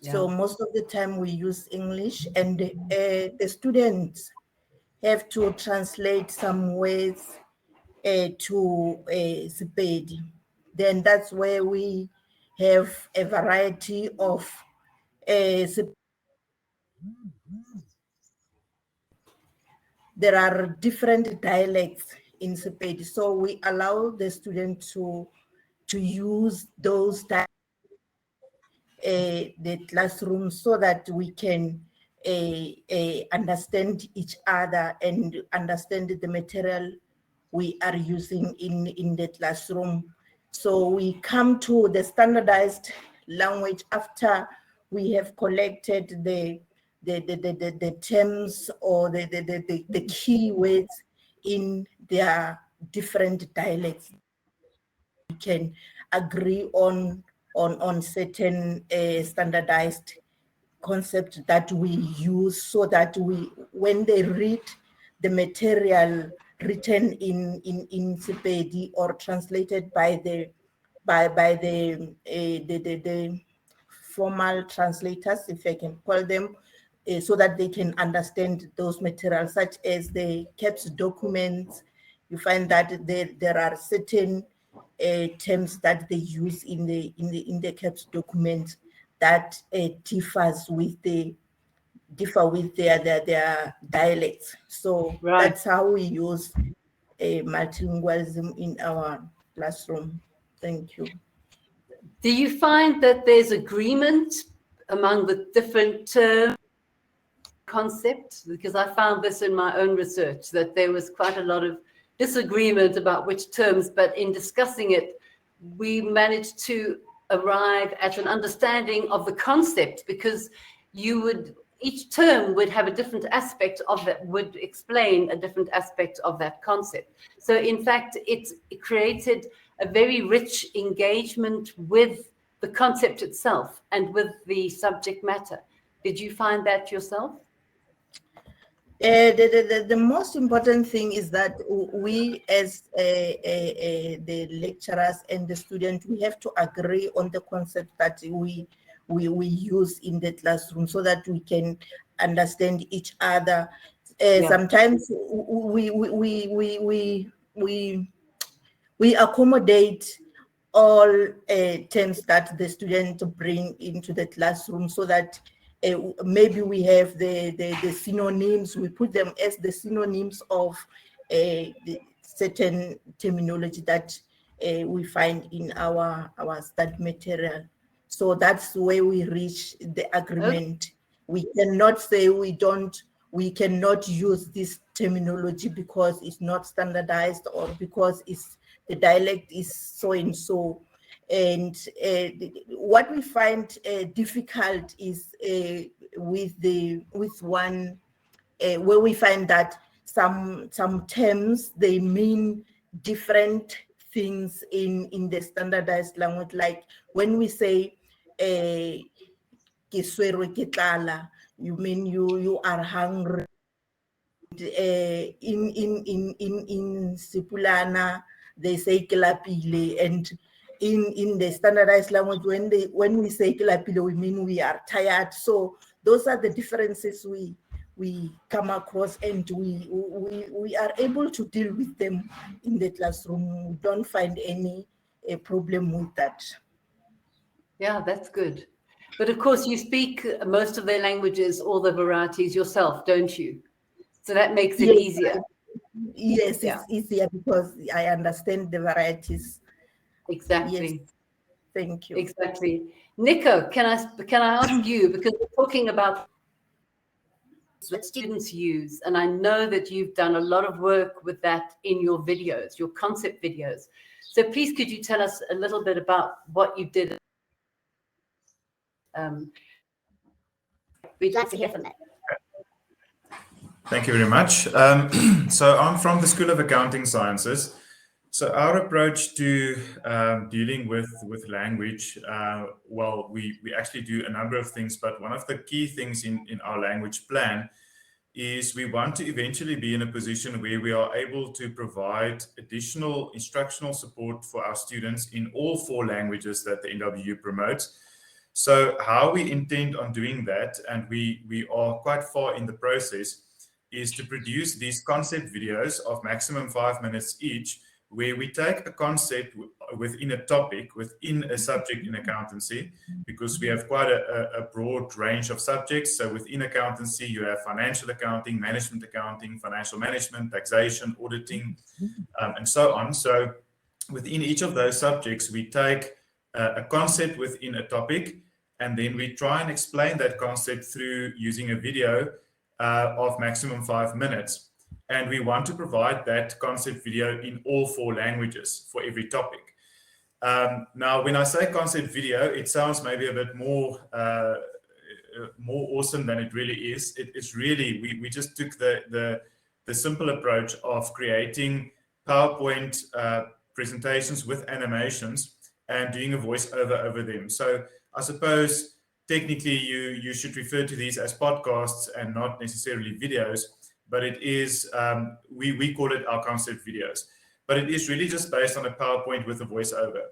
So most of the time we use English, and the students have to translate some words to Sepedi. Then that's where we have a variety of there are different dialects in Sepedi. So we allow the student to use those dialects the classroom so that we can understand each other and understand the material we are using in the classroom. So we come to the standardized language after we have collected the terms or the key words in their different dialects. We can agree on on certain standardized concepts that we use, so that when they read the material written in Sepedi or translated by the formal translators, if I can call them, so that they can understand those materials, such as the CAPS documents. You find that there are certain terms that they use in the CAPS documents that differ with their dialects. So that's how we use multilingualism in our classroom. Thank you.
Do you find that there's agreement among the different concepts? Because I found this in my own research, that there was quite a lot of disagreement about which terms, but in discussing it, we managed to arrive at an understanding of the concept, because each term would have a different aspect of that, would explain a different aspect of that concept. So in fact, it created a very rich engagement with the concept itself and with the subject matter. Did you find that yourself?
The most important thing is that we, as the lecturers and the students, we have to agree on the concept that we use in the classroom, so that we can understand each other. Sometimes we accommodate all terms that the students bring into the classroom, so that maybe we have the synonyms, we put them as the synonyms of the certain terminology that we find in our study material. So that's where we reach the agreement. We cannot say we cannot use this terminology because it's not standardized, or because the dialect is so and so. And what we find difficult is with one where we find that some terms, they mean different things in the standardized language. Like when we say "ke swerwe ke tlala," you mean you are hungry. In Sipulana, they say "ke lapile," and in the standardized language, when we say "ke lapile," we mean we are tired. So those are the differences we come across, and we are able to deal with them in the classroom. We don't find any problem with that.
Yeah, that's good. But of course, you speak most of their languages, all the varieties yourself, don't you? So that makes it easier.
Yes, it's easier because I understand the varieties.
Exactly.
Yes. Thank you.
Exactly. Nico, can I ask you, because we're talking about that students use, and I know that you've done a lot of work with that in your videos, your concept videos. So please, could you tell us a little bit about what you did? We'd like to hear from that.
Thank you very much. So I'm from the School of Accounting Sciences. So our approach to dealing with language, well, we actually do a number of things, but one of the key things in our language plan is we want to eventually be in a position where we are able to provide additional instructional support for our students in all 4 languages that the NWU promotes. So how we intend on doing that, and we are quite far in the process, is to produce these concept videos of maximum 5 minutes each, where we take a concept within a topic, within a subject in accountancy, because we have quite a broad range of subjects. So within accountancy, you have financial accounting, management accounting, financial management, taxation, auditing, and so on. So within each of those subjects, we take a concept within a topic, and then we try and explain that concept through using a video of maximum 5 minutes. And we want to provide that concept video in all 4 languages for every topic. Now, when I say concept video, it sounds maybe a bit more awesome than it really is. It's really, we just took the simple approach of creating PowerPoint presentations with animations and doing a voiceover over them. So I suppose technically you should refer to these as podcasts and not necessarily videos, but it is, we call it our concept videos. But it is really just based on a PowerPoint with a voiceover.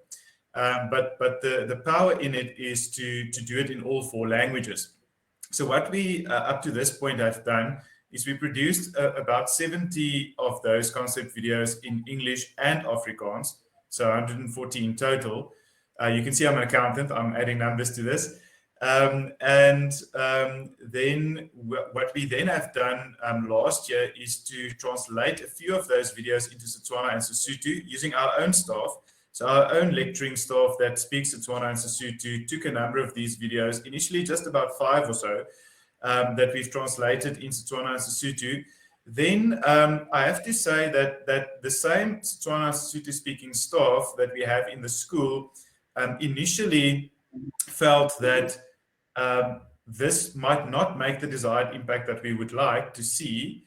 But the power in it is to do it in all 4 languages. So what we up to this point have done is we produced about 70 of those concept videos in English and Afrikaans, so 140 in total. You can see I'm an accountant, I'm adding numbers to this. Then what we then have done last year is to translate a few of those videos into Setswana and Sesotho using our own staff. So our own lecturing staff that speaks Setswana and Sesotho took a number of these videos, initially just about 5 or so, that we've translated in Setswana and Sesotho. Then I have to say that the same Setswana and Sesotho speaking staff that we have in the school initially felt that this might not make the desired impact that we would like to see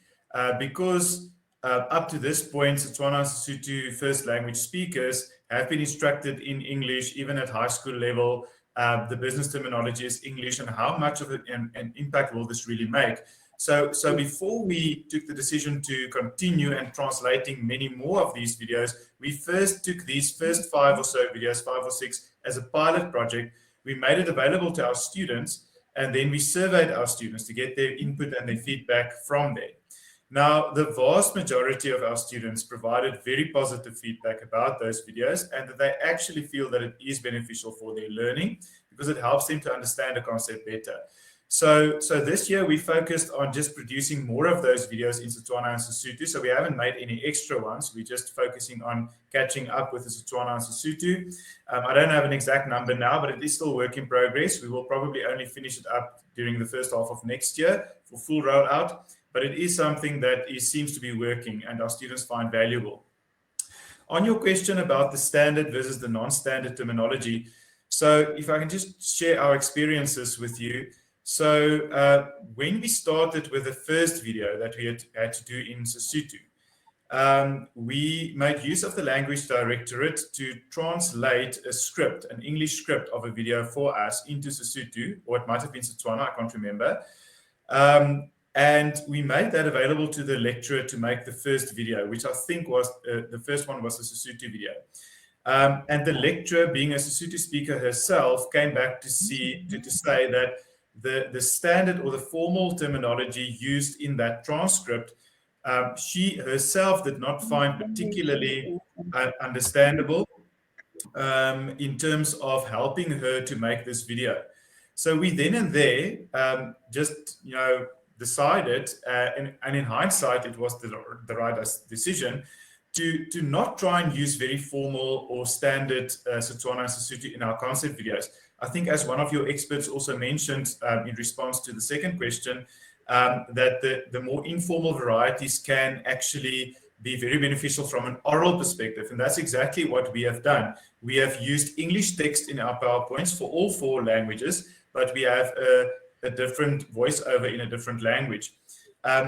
because up to this point, Setswana and Sesotho first language speakers have been instructed in English, even at high school level. The business terminology is English, and how much of an impact will this really make? So before we took the decision to continue and translating many more of these videos, we first took these first 5 or so videos, 5 or 6, as a pilot project. We made it available to our students, and then we surveyed our students to get their input and their feedback from there. Now, the vast majority of our students provided very positive feedback about those videos, and that they actually feel that it is beneficial for their learning because it helps them to understand a concept better. So this year we focused on just producing more of those videos in Setswana and Sesotho. So we haven't made any extra ones. We're just focusing on catching up with the Setswana and Sesotho. I don't have an exact number now, but it is still work in progress. We will probably only finish it up during the first half of next year for full rollout. But it is something that seems to be working and our students find valuable. On your question about the standard versus the non-standard terminology, so if I can just share our experiences with you. So when we started with the first video that we had to do in Sesotho, we made use of the language directorate to translate a script, an English script of a video for us into Sesotho, or it might have been Setswana, I can't remember. And we made that available to the lecturer to make the first video, which I think was the first one was a Sesotho video. And the lecturer, being a Sesotho speaker herself, came back to say that the standard or the formal terminology used in that transcript, she herself did not find particularly understandable in terms of helping her to make this video. So we then and there just, decided, and in hindsight, it was the right decision to not try and use very formal or standard Setswana and Sesotho in our concept videos. I think, as one of your experts also mentioned in response to the second question, that the more informal varieties can actually be very beneficial from an oral perspective. And that's exactly what we have done. We have used English text in our PowerPoints for all 4 languages, but we have a different voiceover in a different language.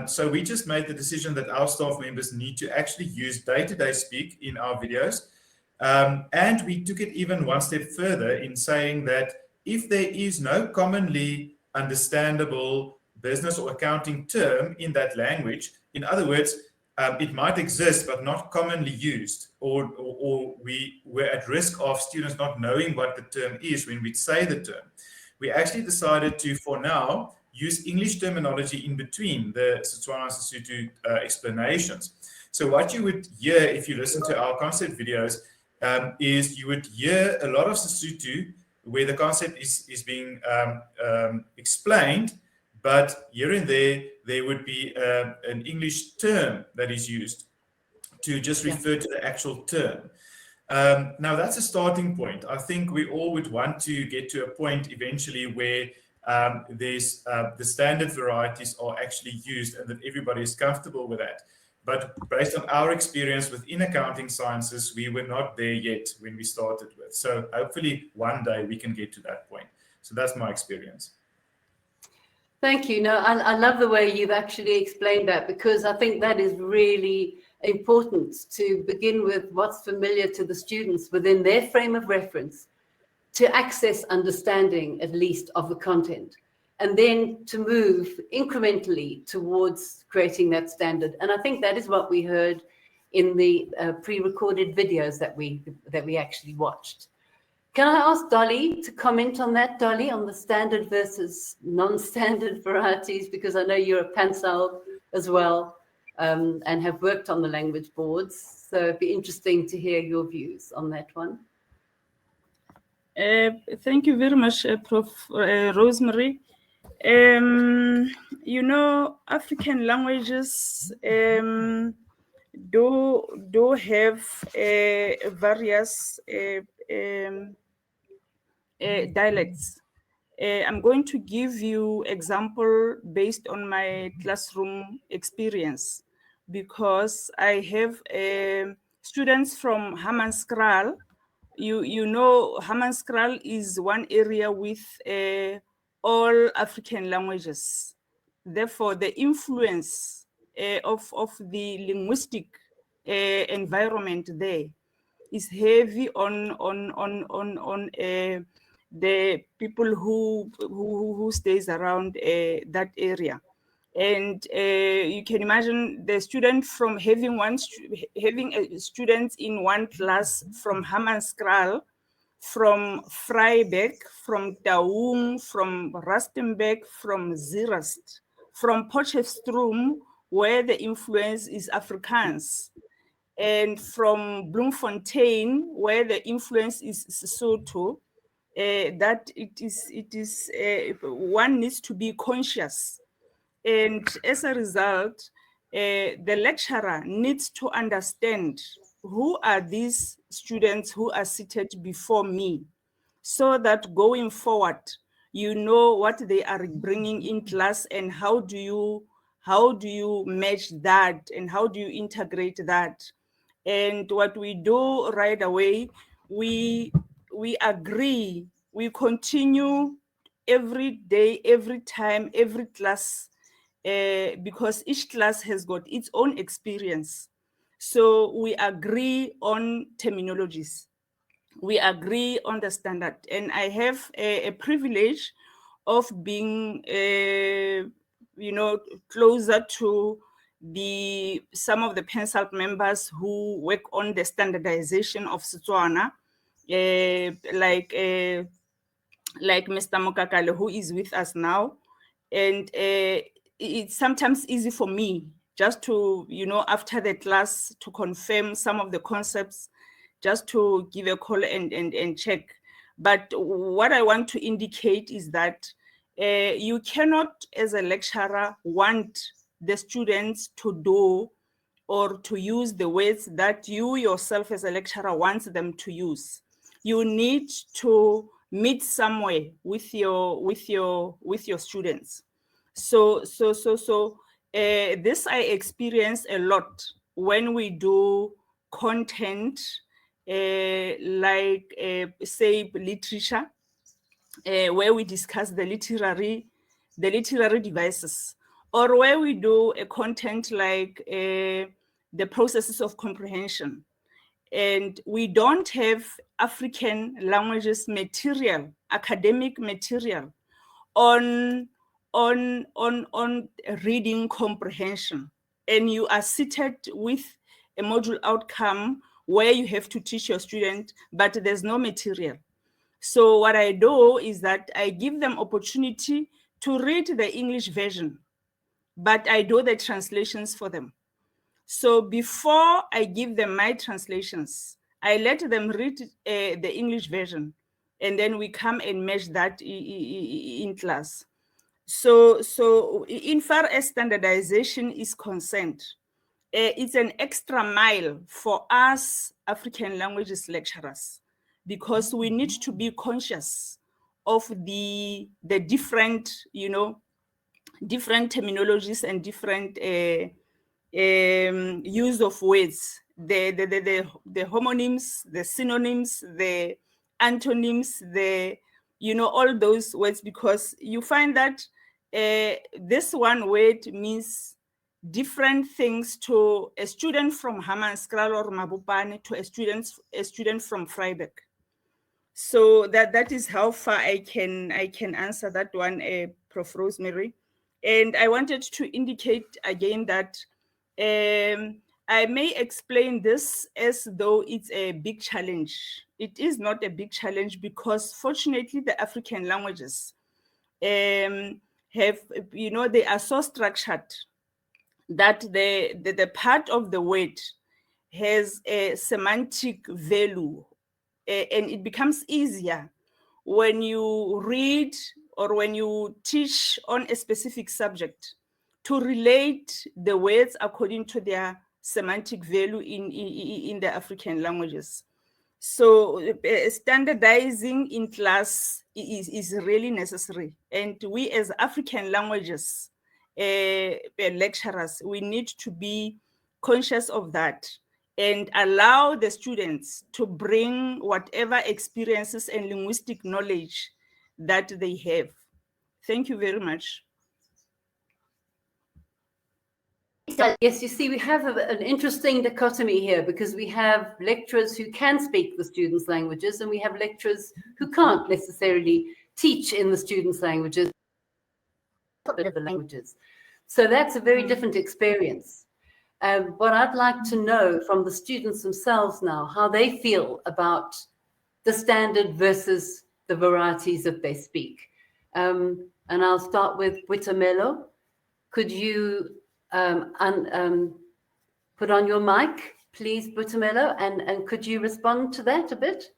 So we just made the decision that our staff members need to actually use day-to-day speak in our videos. And we took it even one step further in saying that if there is no commonly understandable business or accounting term in that language, in other words, it might exist but not commonly used, or we're at risk of students not knowing what the term is when we say the term, we actually decided to, for now, use English terminology in between the Setswana and Sesotho explanations. So what you would hear if you listen to our concept videos is you would hear a lot of Sesotho where the concept is being explained, but here and there would be an English term that is used to just refer to the actual term. Now, that's a starting point. I think we all would want to get to a point eventually where there's the standard varieties are actually used and that everybody is comfortable with that. But based on our experience within accounting sciences, we were not there yet when we started with. So hopefully one day we can get to that point. So that's my experience.
Thank you. No, I love the way you've actually explained that, because I think that is really important to begin with what's familiar to the students within their frame of reference, to access understanding, at least, of the content, and then to move incrementally towards creating that standard. And I think that is what we heard in the pre-recorded videos that we actually watched. Can I ask Dolly to comment on that, Dolly, on the standard versus non-standard varieties? Because I know you're a Pansal as well, and have worked on the language boards. So it'd be interesting to hear your views on that one.
Thank you very much, Prof. Rosemary. You know, African languages do have various dialects. I'm going to give you example based on my classroom experience, because I have students from Hammanskraal. You know, Hammanskraal is one area with all African languages. Therefore, the influence of the linguistic environment there is heavy on the people who stays around that area. And you can imagine the student from having students in one class from Hammanskraal, from Vryburg, from Taung, from Rustenburg, from Zeerust, from Potchefstroom, where the influence is Afrikaans, and from Bloemfontein, where the influence is Sesotho. That it is one needs to be conscious. And as a result, the lecturer needs to understand who are these students who are seated before me, so that going forward, you know what they are bringing in class and how do you match that and how do you integrate that. And what we do right away, we agree, we continue every day, every time, every class, because each class has got its own experience. So we agree on terminologies. We agree on the standard. And I have a privilege of being, you know, closer to some of the Pensalt members who work on the standardization of Setswana, like Mr. Mokakale, who is with us now. And it's sometimes easy for me just to, you know, after the class, to confirm some of the concepts, just to give a call and check. But what I want to indicate is that you cannot, as a lecturer, want the students to do or to use the words that you yourself as a lecturer wants them to use. You need to meet somewhere with your students. So this I experience a lot when we do content like say literature, where we discuss the literary devices, or where we do a content like the processes of comprehension. And we don't have African languages material, academic material on reading comprehension. And you are seated with a module outcome where you have to teach your student, but there's no material. So what I do is that I give them opportunity to read the English version, but I do the translations for them. So before I give them my translations, I let them read the English version, and then we come and match that in class. So in far as standardization is concerned, it's an extra mile for us African languages lecturers, because we need to be conscious of the different, you know, different terminologies and different use of words, the homonyms, the synonyms, the antonyms, you know, all those words, because you find that this one word means different things to a student from Hammanskraal or Mabopane to a student from Vryburg. So that is how far I can answer that one, Prof. Rosemary. And I wanted to indicate again that I may explain this as though it's a big challenge. It is not a big challenge because fortunately the African languages have, they are so structured that the part of the word has a semantic value, and it becomes easier when you read or when you teach on a specific subject to relate the words according to their semantic value in the African languages. So standardizing in class is really necessary. And we as African languages lecturers, we need to be conscious of that and allow the students to bring whatever experiences and linguistic knowledge that they have. Thank you very much.
Yes, you see, we have an interesting dichotomy here because we have lecturers who can speak the students' languages and we have lecturers who can't necessarily teach in the students' languages. So that's a very different experience. What I'd like to know from the students themselves now, how they feel about the standard versus the varieties that they speak. And I'll start with Witamelo. Could you put on your mic, please, Witamelo, and could you respond to that a bit?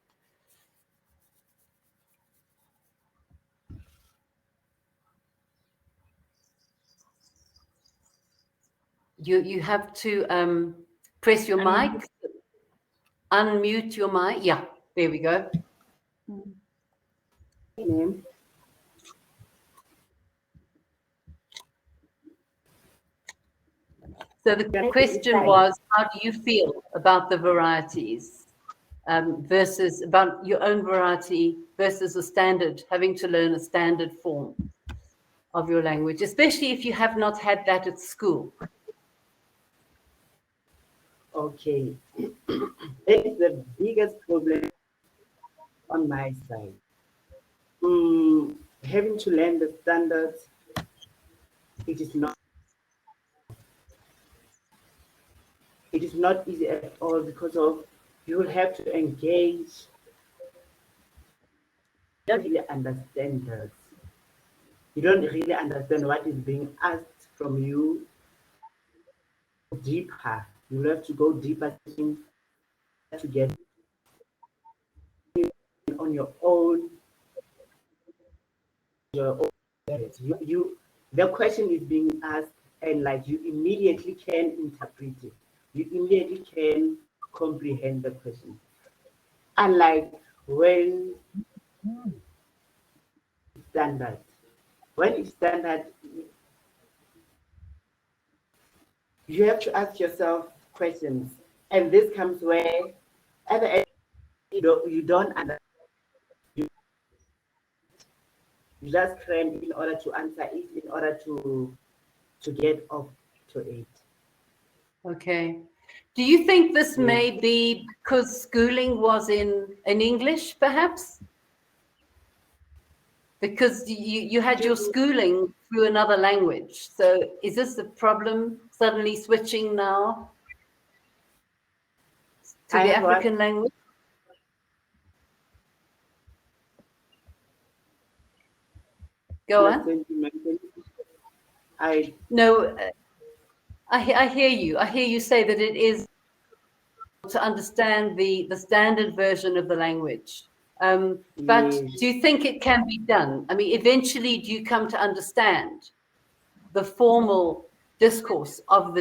You have to press your mic, unmute your mic. Yeah, there we go. So the question was, how do you feel about the varieties versus about your own variety versus a standard, having to learn a standard form of your language, especially if you have not had that at school?
Okay, that is the biggest problem on my side. Having to learn the standards, it is not easy at all because of you will have to engage. You don't really understand this. You don't really understand what is being asked from you deeper. You have to go deeper to get on your own. The question is being asked, and like you immediately can interpret it. You immediately can comprehend the question. Unlike when it's standard, you have to ask yourself questions, and this comes where at the end you don't understand. You just cram in order to answer it, in order to get up to it.
Okay. Do you think this may be because schooling was in English, perhaps? Because you had your schooling through another language. So is this a problem suddenly switching now to the African language? Go on. No, I hear you. I hear you say that it is to understand the standard version of the language. But do you think it can be done? I mean, eventually, do you come to understand the formal discourse of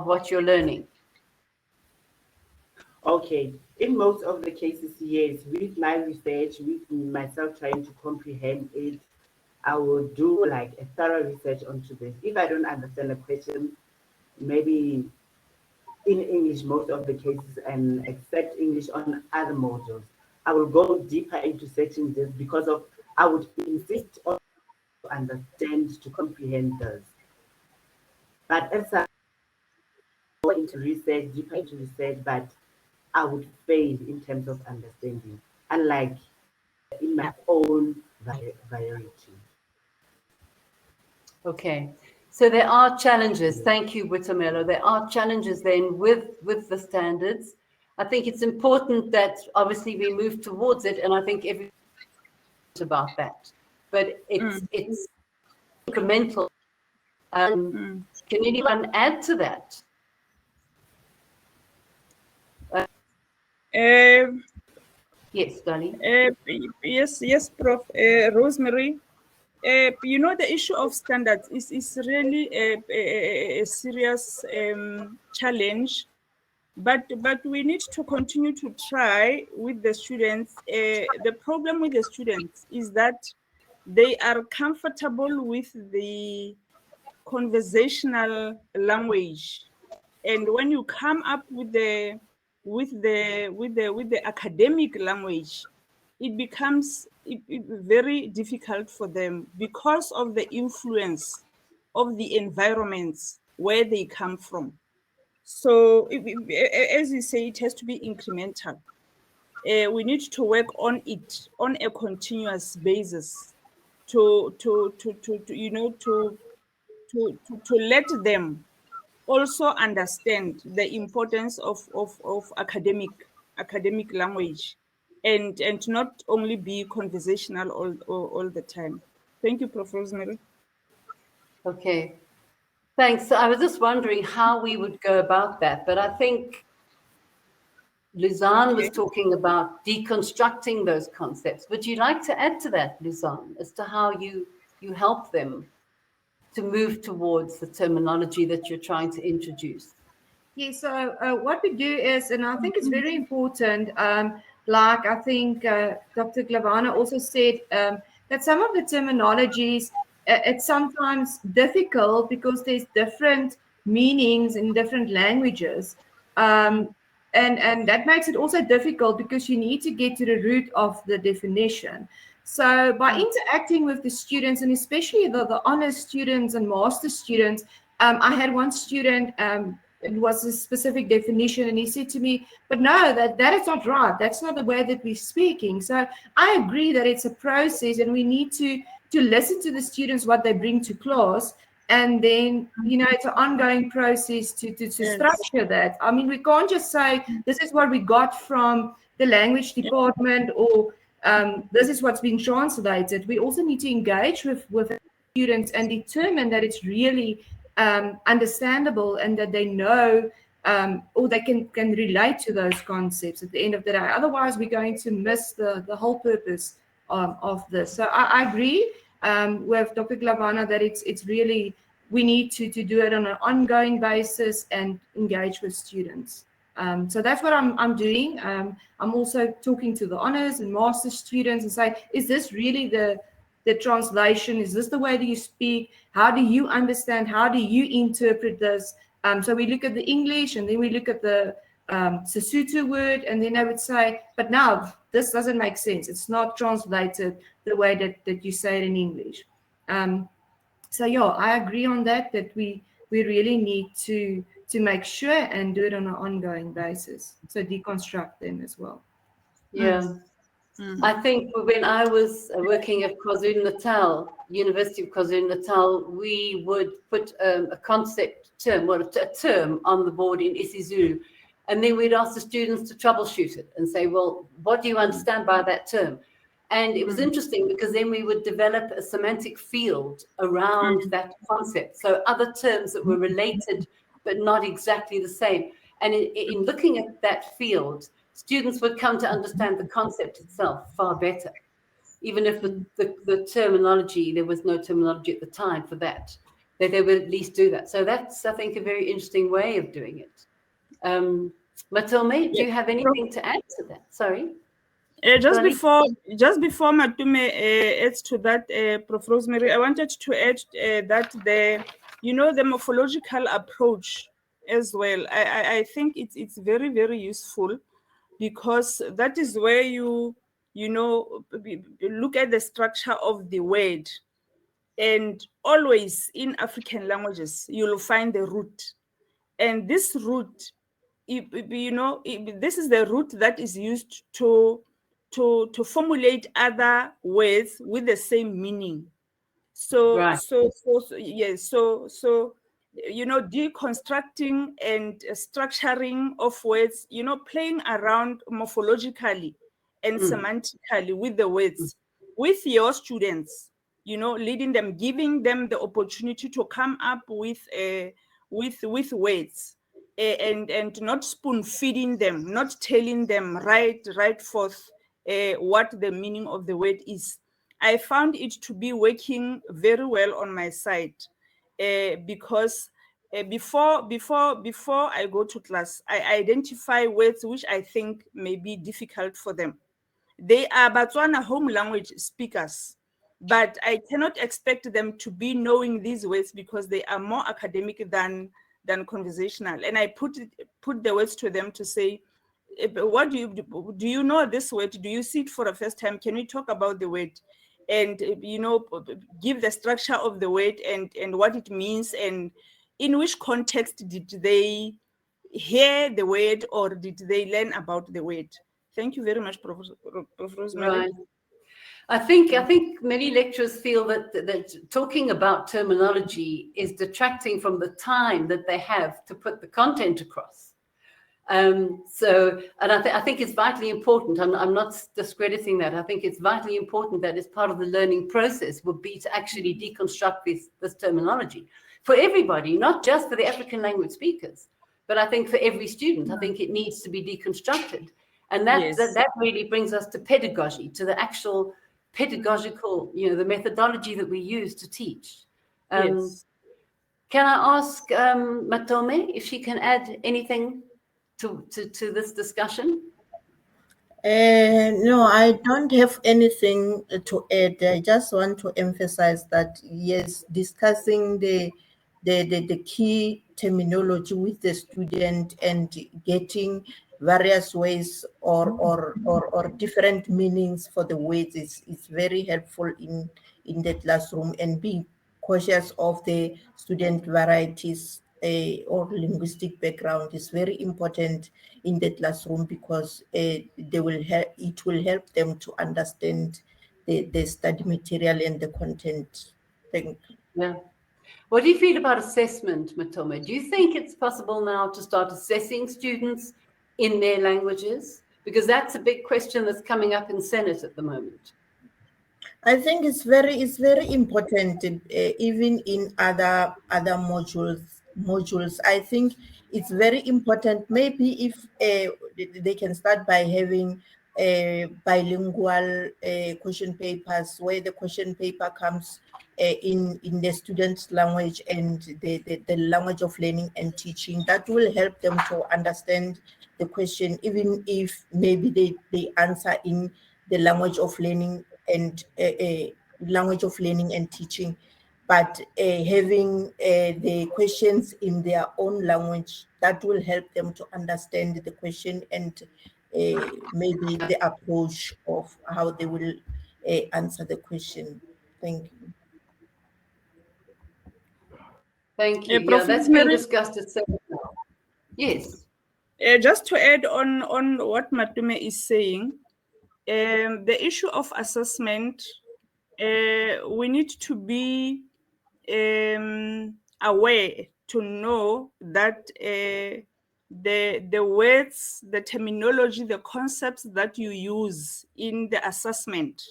what you're learning?
Okay, in most of the cases, yes. With my research, with myself trying to comprehend it, I will do like a thorough research onto this. If I don't understand a question, maybe in English, most of the cases, and except English on other modules, I will go deeper into searching this because of I would insist on to understand, to comprehend this. But as into research, deeper into research, but I would fail in terms of understanding, unlike in my own variety.
Okay, so there are challenges. Thank you, Witamelo. There are challenges then with the standards. I think it's important that obviously we move towards it, and I think everyone's about that. But it's incremental. Can anyone add to that? Yes, Dolly.
Yes, Prof. Rosemary. You know, the issue of standards is really a serious challenge, but we need to continue to try with the students. The problem with the students is that they are comfortable with the conversational language, and when you come up with the academic language, it becomes very difficult for them because of the influence of the environments where they come from. So as you say, it has to be incremental. We need to work on it on a continuous basis to let them also understand the importance of academic language, and not only be conversational all the time. Thank you, Prof. Rosemary.
Okay, thanks. So I was just wondering how we would go about that, but I think Luzanne was talking about deconstructing those concepts. Would you like to add to that, Luzanne, as to how you help them to move towards the terminology that you're trying to introduce?
Yes, so what we do is, and I think it's very important, like I think Dr. Glavana also said, that some of the terminologies, it's sometimes difficult because there's different meanings in different languages. And that makes it also difficult because you need to get to the root of the definition. So by interacting with the students, and especially the honors students and master students, I had one student, it was a specific definition, and he said to me, but no, that is not right. That's not the way that we're speaking. So I agree that it's a process, and we need to listen to the students, what they bring to class. And then, it's an ongoing process to structure that. I mean, we can't just say, this is what we got from the language department, or this is what's being translated. We also need to engage with students and determine that it's really understandable, and that they know or they can relate to those concepts at the end of the day. Otherwise, we're going to miss the whole purpose of this. So I agree with Dr. Glavana that it's really, we need to do it on an ongoing basis and engage with students. So that's what I'm doing. I'm also talking to the honors and master students and say, is this really the translation? Is this the way that you speak? How do you understand? How do you interpret this? So we look at the English, and then we look at the Sesotho word, and then I would say, but now this doesn't make sense. It's not translated the way that you say it in English. So yeah, I agree on that we really need to make sure and do it on an ongoing basis. So deconstruct them as well.
Yeah. I think when I was working at KwaZulu-Natal, University of KwaZulu-Natal, we would put a concept term, or a term on the board in isiZulu, and then we'd ask the students to troubleshoot it and say, well, what do you understand by that term? And it was interesting because then we would develop a semantic field around that concept. So other terms that were related, but not exactly the same. And in looking at that field, students would come to understand the concept itself far better, even if the terminology, there was no terminology at the time for that, they would at least do that. So that's, I think, a very interesting way of doing it. Matome, do you have anything to add to that? Sorry.
Just before Matume adds to that, Prof. Rosemary, I wanted to add that the morphological approach as well. I think it's very, very useful, because that is where you look at the structure of the word, and always in African languages you'll find the root, And this root, this is the root that is used to formulate other words with the same meaning. So,
Right.
yes, deconstructing and structuring of words, playing around morphologically and semantically with the words, with your students, leading them, giving them the opportunity to come up with words, and not spoon feeding them, not telling them right forth what the meaning of the word is. I found it to be working very well on my side, because before I go to class, I identify words which I think may be difficult for them. They are Botswana home language speakers, but I cannot expect them to be knowing these words because they are more academic than conversational. And I put the words to them to say, what do you know this word? Do you see it for the first time? Can we talk about the word? And give the structure of the word and what it means, and in which context did they hear the word or did they learn about the word? Thank you very much, Professor Rosemary.
Right. I think many lecturers feel that talking about terminology is detracting from the time that they have to put the content across. And I think it's vitally important. I'm not discrediting that. I think it's vitally important that as part of the learning process would be to actually deconstruct this terminology for everybody, not just for the African language speakers, but I think for every student. I think it needs to be deconstructed. And that really brings us to pedagogy, to the actual pedagogical, the methodology that we use to teach.
Yes.
Can I ask Matome if she can add anything to this discussion?
No, I don't have anything to add. I just want to emphasize that, yes, discussing the key terminology with the student and getting various ways or different meanings for the words is very helpful in the classroom, and being cautious of the student varieties or linguistic background is very important in the classroom, because it will help them to understand the study material and the content. Thank you.
Yeah. What do you feel about assessment, Matome? Do you think it's possible now to start assessing students in their languages? Because that's a big question that's coming up in Senate at the moment.
I think it's very important, even in other modules. I think it's very important. Maybe if they can start by having bilingual question papers, where the question paper comes in the student's language and the language of learning and teaching. That will help them to understand the question, even if maybe they answer in the language of learning and teaching, but having the questions in their own language, that will help them to understand the question and maybe the approach of how they will answer the question. Thank you.
Thank you. Yeah, that's been discussed at Senate now. Yes.
Just to add on what Matome is saying, the issue of assessment, we need to be aware to know that the words, the terminology, the concepts that you use in the assessment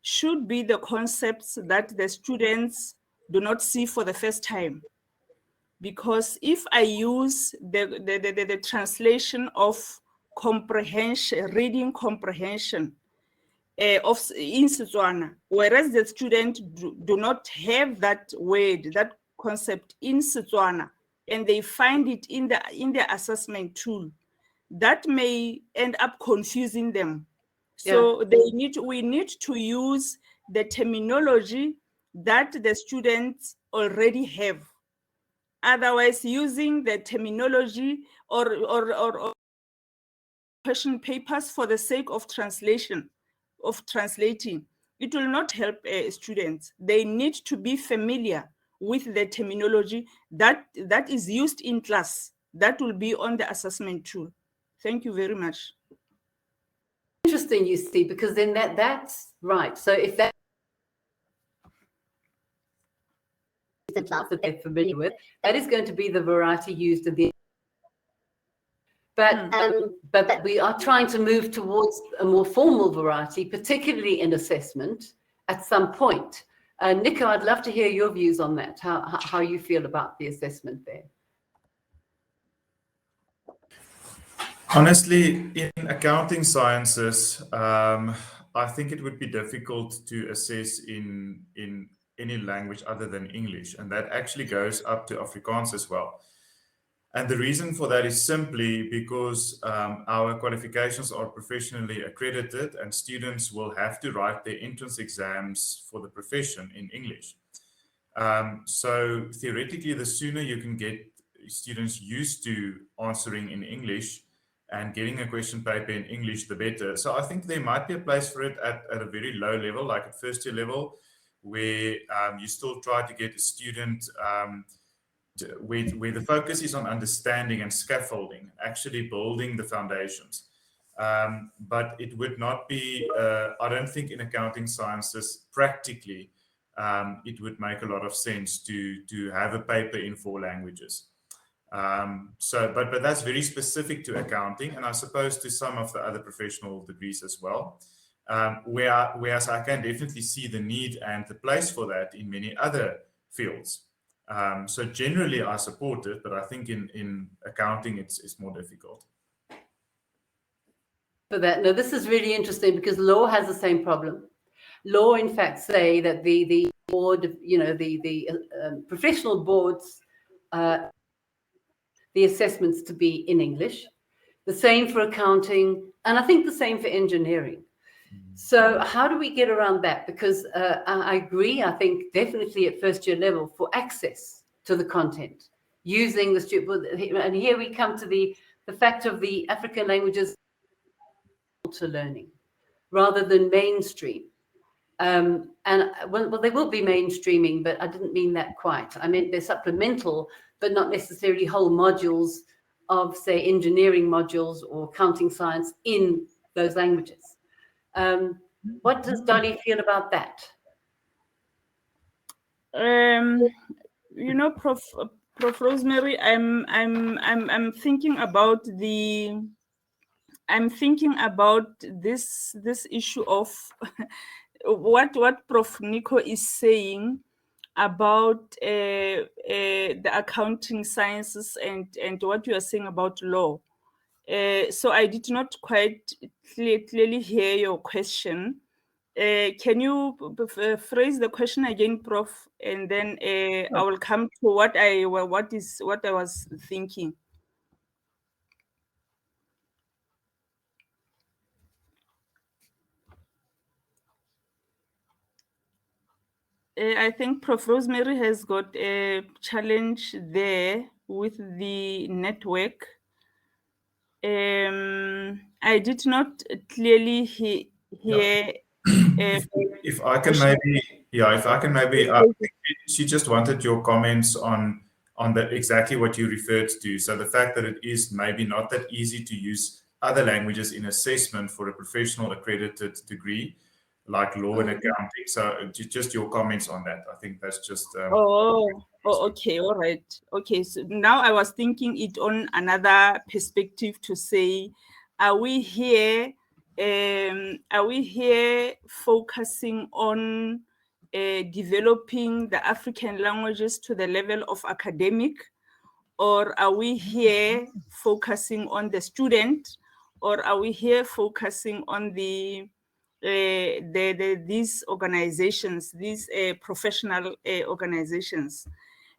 should be the concepts that the students do not see for the first time. Because if I use the translation of comprehension, reading comprehension of in Setswana, whereas the student do not have that word, that concept in Setswana, and they find it in the assessment tool, that may end up confusing them. So we need to use the terminology that the students already have. Otherwise, using the terminology or question papers for the sake of translating, it will not help students. They need to be familiar with the terminology that is used in class. That will be on the assessment tool. Thank you very much.
Interesting, you see, because then that's right. So if that the class that they're familiar with, that is going to be the variety used in the. But we are trying to move towards a more formal variety, particularly in assessment, at some point. Nico, I'd love to hear your views on that. How you feel about the assessment there.
Honestly, in accounting sciences, I think it would be difficult to assess in any language other than English, and that actually goes up to Afrikaans as well. And the reason for that is simply because our qualifications are professionally accredited, and students will have to write their entrance exams for the profession in English. So theoretically, the sooner you can get students used to answering in English and getting a question paper in English, the better. So I think there might be a place for it at a very low level, like at first year level, where you still try to get a student where the focus is on understanding and scaffolding, actually building the foundations. But it would not be, I don't think in accounting sciences, practically, it would make a lot of sense to have a paper in 4 languages. But that's very specific to accounting, and I suppose to some of the other professional degrees as well. Whereas I can definitely see the need and the place for that in many other fields. So generally I support it, but I think in accounting it's more difficult.
For that, no, this is really interesting because law has the same problem. Law, in fact, say that the board, you know, the professional boards, the assessments to be in English. The same for accounting, and I think the same for engineering. So how do we get around that? Because I agree, I think definitely at first year level for access to the content, using the student, and here we come to the fact of the African languages to learning rather than mainstream. Well, they will be mainstreaming, but I didn't mean that quite. I meant they're supplemental, but not necessarily whole modules of, say, engineering modules or accounting science in those languages. What does Dolly feel about that?
You know, Prof Rosemary, I'm thinking about this issue of what Prof Nico is saying about the accounting sciences and what you are saying about law. So I did not quite clearly hear your question. Can you phrase the question again, Prof? And then I will come to what I was thinking. I think Prof. Rosemary has got a challenge there with the network. I did not clearly hear.
If I can maybe, she just wanted your comments on exactly what you referred to. So the fact that it is maybe not that easy to use other languages in assessment for a professional accredited degree, like law and accounting. So just your comments on that. I think that's just.
Okay, all right. Okay, so now I was thinking it on another perspective to say, are we here focusing on developing the African languages to the level of academic, or are we here focusing on the student, or are we here focusing on these organizations, these professional organizations?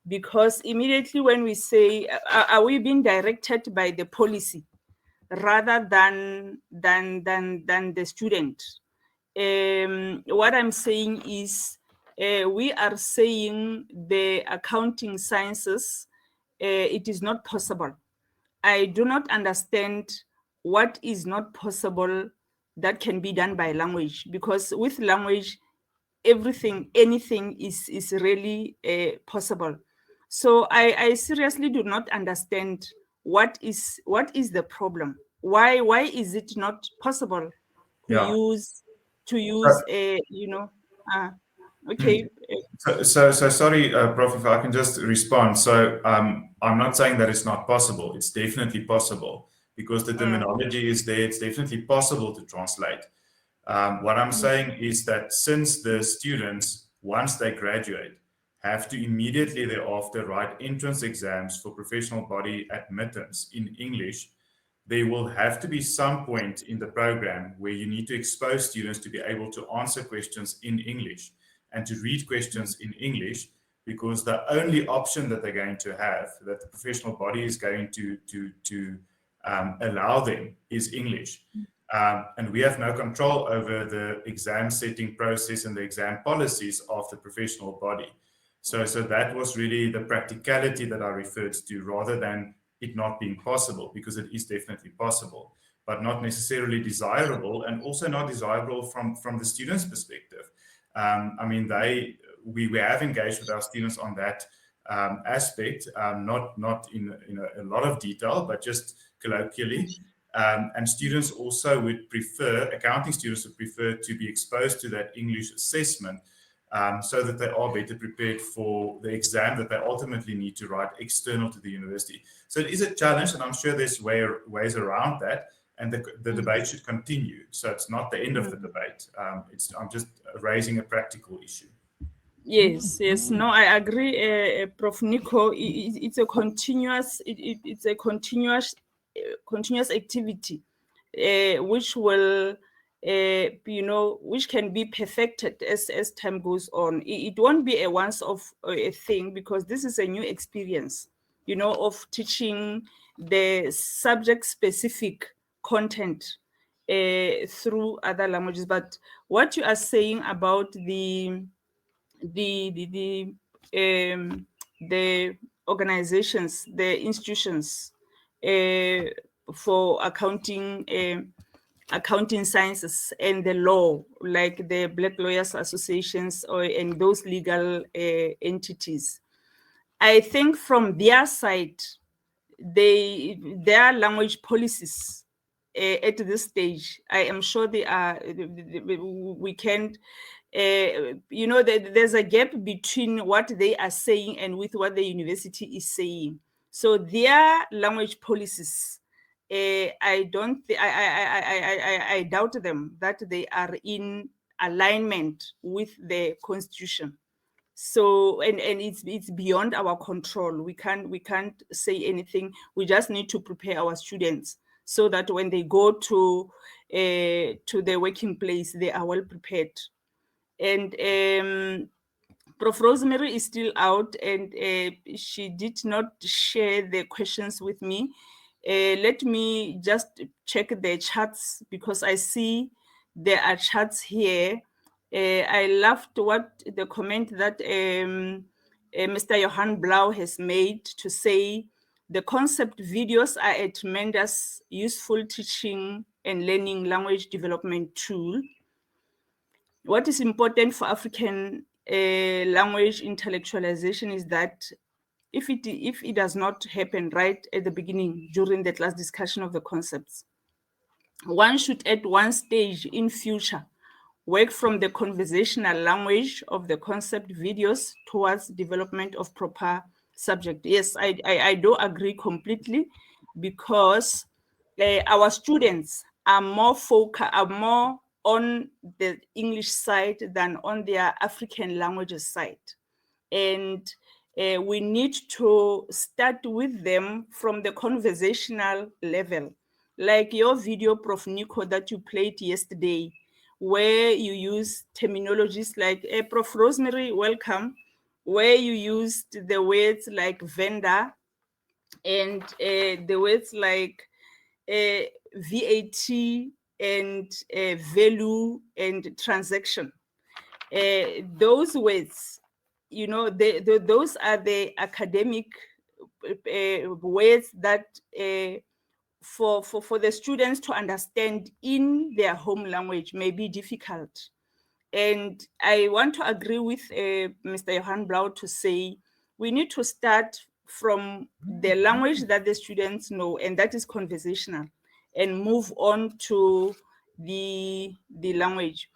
Because immediately when we say, are we being directed by the policy rather than the student? What I'm saying is, we are saying the accounting sciences, it is not possible. I do not understand what is not possible that can be done by language, because with language, anything is really possible. So I seriously do not understand what is the problem. Why is it not possible to
Yeah.
use you know okay.
So sorry, Prof, if I can just respond. So I'm not saying that it's not possible. It's definitely possible because the terminology is there. It's definitely possible to translate. What I'm saying is that since the students, once they graduate, have to immediately thereafter write entrance exams for professional body admittance in English, there will have to be some point in the program where you need to expose students to be able to answer questions in English and to read questions in English, because the only option that they're going to have, that the professional body is going to allow them, is English. And we have no control over the exam setting process and the exam policies of the professional body. So that was really the practicality that I referred to, rather than it not being possible, because it is definitely possible, but not necessarily desirable, and also not desirable from the students' perspective. I mean, we have engaged with our students on that aspect, not in a lot of detail, but just colloquially. And students also would prefer, accounting students would prefer to be exposed to that English assessment, so that they are better prepared for the exam that they ultimately need to write external to the university. So it is a challenge, and I'm sure there's ways around that, and the debate should continue. So it's not the end of the debate. I'm just raising a practical issue.
Yes, no, I agree, Prof. Nico. It's a continuous activity, which will, which can be perfected as time goes on. It won't be a once-off thing, because this is a new experience, of teaching the subject-specific content through other languages. But what you are saying about the organizations, the institutions for accounting sciences and the law, like the Black Lawyers Associations and those legal entities, I think from their side, their language policies at this stage, I am sure they are. We can't. There's a gap between what they are saying and with what the university is saying. So their language policies, I doubt them that they are in alignment with the Constitution. So and it's beyond our control. We can't say anything. We just need to prepare our students so that when they go to the working place, they are well prepared. And Prof. Rosemary is still out, and she did not share the questions with me. Let me just check the chats, because I see there are chats here. I loved the comment that Mr. Johan Blau has made, to say the concept videos are a tremendous useful teaching and learning language development tool. What is important for African language intellectualization is that if it does not happen right at the beginning during the class discussion of the concepts, one should at one stage in future work from the conversational language of the concept videos towards development of proper subject. Yes, I do agree completely, because our students are more on the English side than on their African languages side. And we need to start with them from the conversational level. Like your video, Prof. Nico, that you played yesterday, where you use terminologies like, Prof. Rosemary, welcome, where you used the words like vendor and the words like VAT and value and transaction. Those words, those are the academic words that for the students to understand in their home language may be difficult. And I want to agree with Mr. Johan Blau to say we need to start from the language that the students know, and that is conversational, and move on to the language.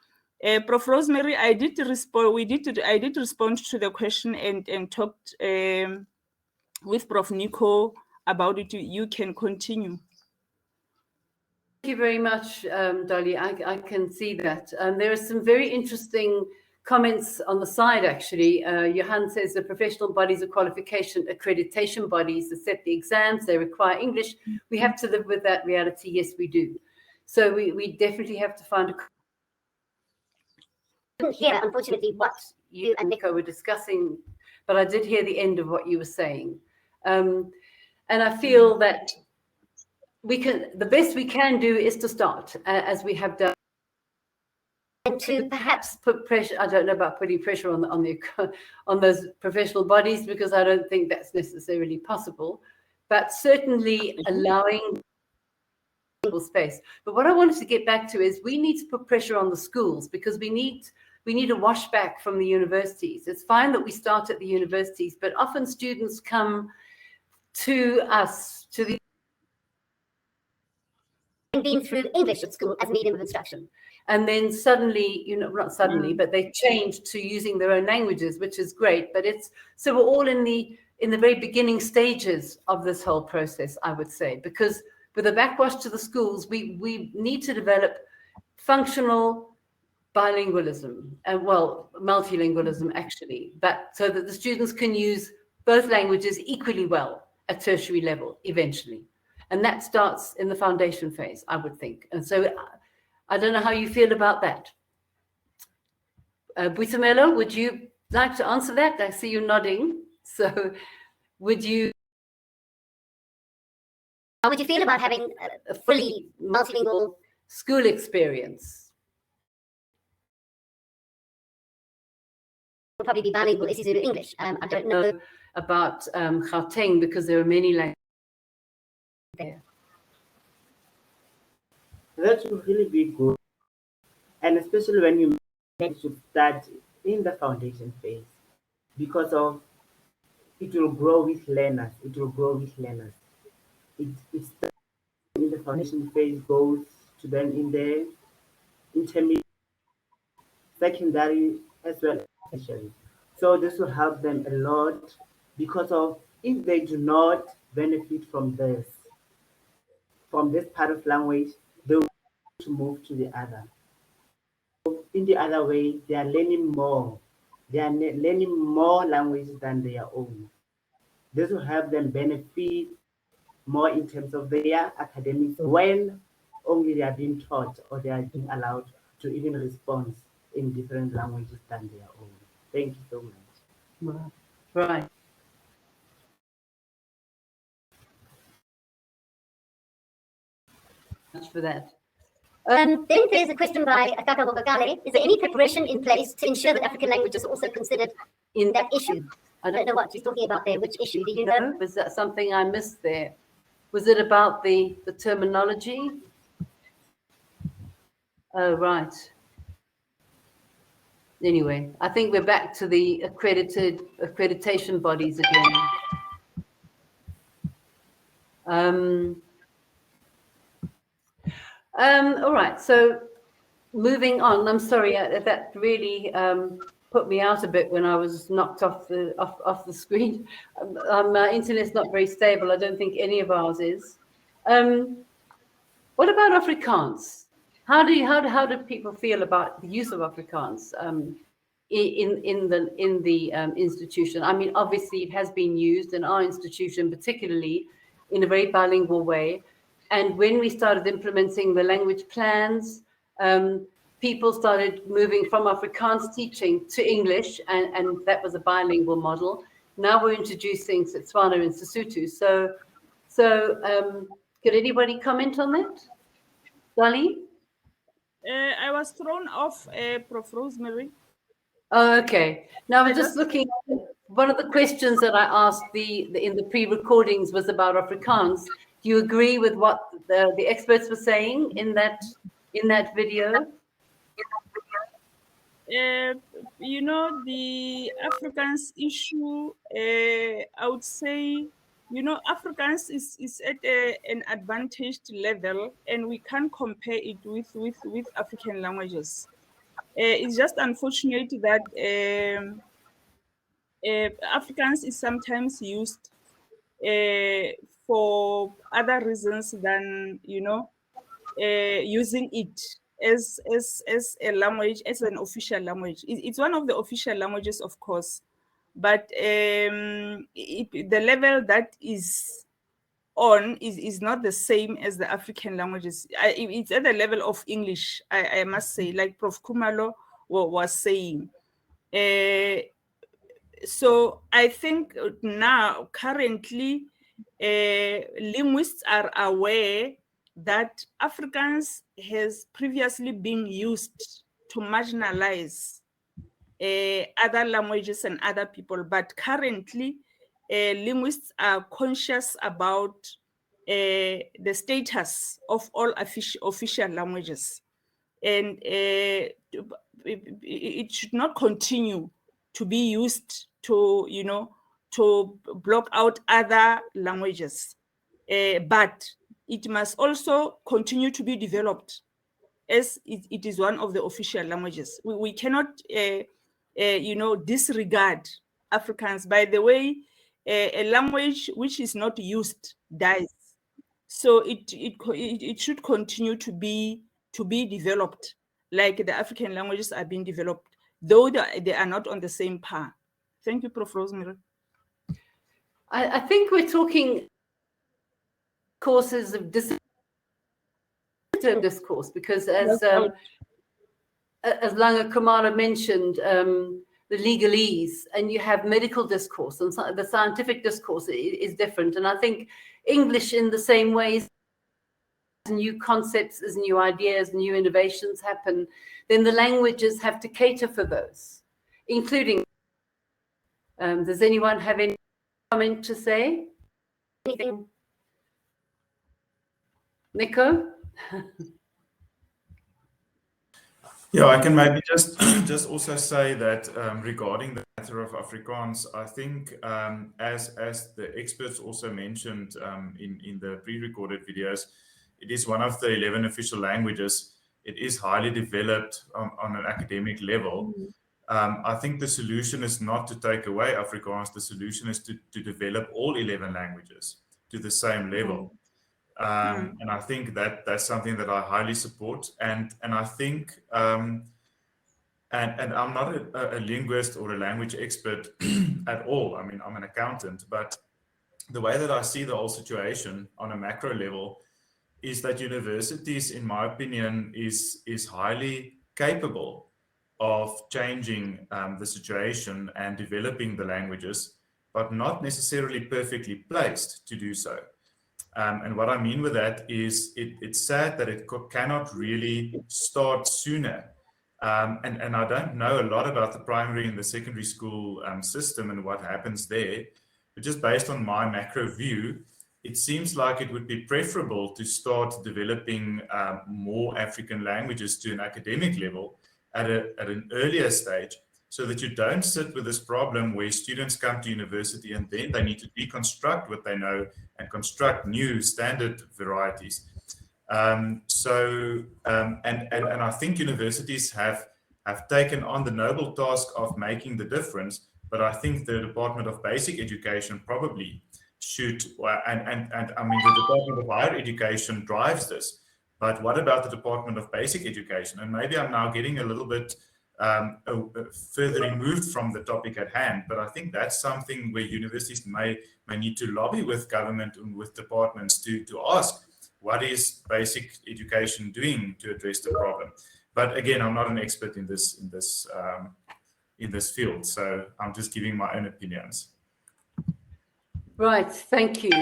Prof. Rosemary, I did respond. I did respond to the question and talked with Prof. Nico about it. You can continue.
Thank you very much, Dolly. I can see that. There are some very interesting comments on the side, actually. Johan says the professional bodies of qualification, accreditation bodies that set the exams, they require English. We have to live with that reality. Yes, we do. So we definitely have to find a... hear, unfortunately, what you and Nico were discussing, but I did hear the end of what you were saying. And I feel that the best we can do is to start, as we have done, and to perhaps put pressure. I don't know about putting pressure on those professional bodies, because I don't think that's necessarily possible, but certainly allowing space. But what I wanted to get back to is we need to put pressure on the schools, because we need a wash back from the universities. It's fine that we start at the universities, but often students come to us, to the been through English at school as medium of instruction. And then suddenly, not suddenly, but they change to using their own languages, which is great. But so we're all in the very beginning stages of this whole process, I would say, because with a backwash to the schools, we need to develop functional bilingualism, and multilingualism actually, but so that the students can use both languages equally well at tertiary level eventually. And that starts in the foundation phase, I would think. And so I don't know how you feel about that. Buisamelo, would you like to answer that? I see you nodding. So how would you feel about having a fully multilingual school experience? Will probably be bilingual isiZulu English. I don't know about Gauteng, because there are many languages there.
That would really be good, and especially when you should start in the foundation phase, because it will grow with learners. It will grow with learners. It starts in the foundation phase, goes to then in the intermediate, secondary, as well as tertiary. So this will help them a lot, because if they do not benefit from this part of language, they will to move to the other. In the other way, they are learning more. They are learning more languages than their own. This will help them benefit more in terms of their academics, when only they are being taught or they are being allowed to even respond in different languages than their own. Thank you so much.
Right. Much for that. Then there's a question by Akaka Bogagale. Is there any preparation in place to ensure that African languages are also considered in that issue? I don't know what he's talking about there. Which issue? Do you know? Was that something I missed there? Was it about the terminology? Oh, right. Anyway, I think we're back to the accreditation bodies again. All right, so moving on. I'm sorry, that really put me out a bit when I was knocked off the screen. My internet's not very stable. I don't think any of ours is. What about Afrikaans? How do people feel about the use of Afrikaans in the institution? I mean, obviously it has been used in our institution, particularly in a very bilingual way. And when we started implementing the language plans, people started moving from Afrikaans teaching to English, and that was a bilingual model. Now we're introducing Setswana and Sesotho. So could anybody comment on that? Dolly?
I was thrown off, Prof. Rosemary.
Oh, okay. Now we're just looking. One of the questions that I asked in the pre-recordings was about Afrikaans. Do you agree with what the experts were saying in that video?
you know, the Afrikaans issue, I would say, you know, Afrikaans is at an advantaged level, and we can't compare it with African languages. It's just unfortunate that Afrikaans is sometimes used for other reasons than, you know, using it as a language, as an official language. It's one of the official languages, of course, but the level that is on is not the same as the African languages. It's at the level of English, I must say, like Prof. Kumalo was saying. So I think now, currently, linguists are aware that Afrikaans has previously been used to marginalize other languages and other people, but currently linguists are conscious about the status of all official languages, and it should not continue to be used to, you know, to block out other languages, but it must also continue to be developed as it is one of the official languages. We cannot, you know, disregard Afrikaans. By the way, a language which is not used dies. So it should continue to be developed, like the African languages are being developed, though they are not on the same par. Thank you, Prof. Rosemary.
I think we're talking courses of discourse, because as Langa Kumara mentioned, the legalese, and you have medical discourse, and the scientific discourse is different. And I think English, in the same way, as new concepts, as new ideas, new innovations happen, then the languages have to cater for those, including. Does anyone have any comment to say? Anything? Nico?
Yeah, I can maybe just also say that regarding the matter of Afrikaans, I think as the experts also mentioned in the pre-recorded videos, it is one of the 11 official languages. It is highly developed on an academic level. I think the solution is not to take away Afrikaans. The solution is to develop all 11 languages to the same level. And I think that's something that I highly support. And I think, and I'm not a linguist or a language expert at all. I mean, I'm an accountant, but the way that I see the whole situation on a macro level is that universities, in my opinion, is highly capable of changing the situation and developing the languages, but not necessarily perfectly placed to do so. And what I mean with that is it's sad that it cannot really start sooner. And I don't know a lot about the primary and the secondary school system and what happens there, but just based on my macro view, it seems like it would be preferable to start developing more African languages to an academic level at an earlier stage, so that you don't sit with this problem where students come to university and then they need to deconstruct what they know and construct new standard varieties. And I think universities have taken on the noble task of making the difference, but I think the Department of Basic Education probably should, and I mean, the Department of Higher Education drives this, but what about the Department of Basic Education? And maybe I'm now getting a little bit further removed from the topic at hand, but I think that's something where universities may need to lobby with government and with departments to ask, what is basic education doing to address the problem? But again, I'm not an expert in this field, so I'm just giving my own opinions.
Right, thank you.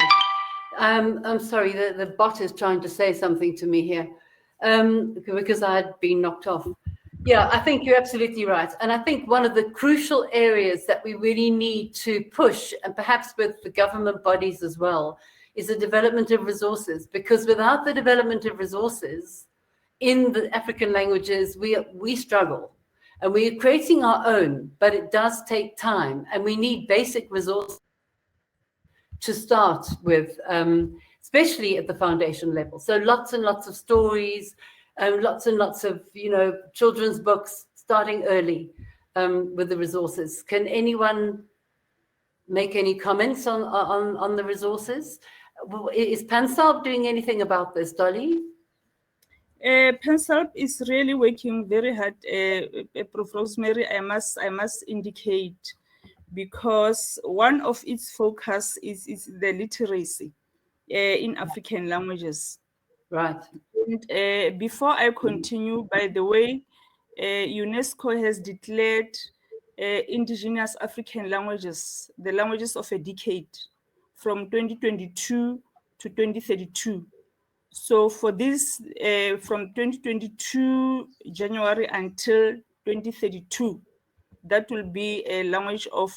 I'm sorry, the bot is trying to say something to me here because I had been knocked off. Yeah, I think you're absolutely right. And I think one of the crucial areas that we really need to push, and perhaps with the government bodies as well, is the development of resources. Because without the development of resources in the African languages, we struggle. And we are creating our own, but it does take time, and we need basic resources to start with, especially at the foundation level. So lots and lots of stories, lots and lots of, children's books, starting early with the resources. Can anyone make any comments on the resources? Is PanSALB doing anything about this, Dolly?
PanSALB is really working very hard, Prof. Rosemary, I must indicate, because one of its focus is the literacy in African languages.
Right.
And, before I continue, by the way, UNESCO has declared indigenous African languages, the languages of a decade, from 2022 to 2032. So for this, from 2022 January until 2032, that will be a language of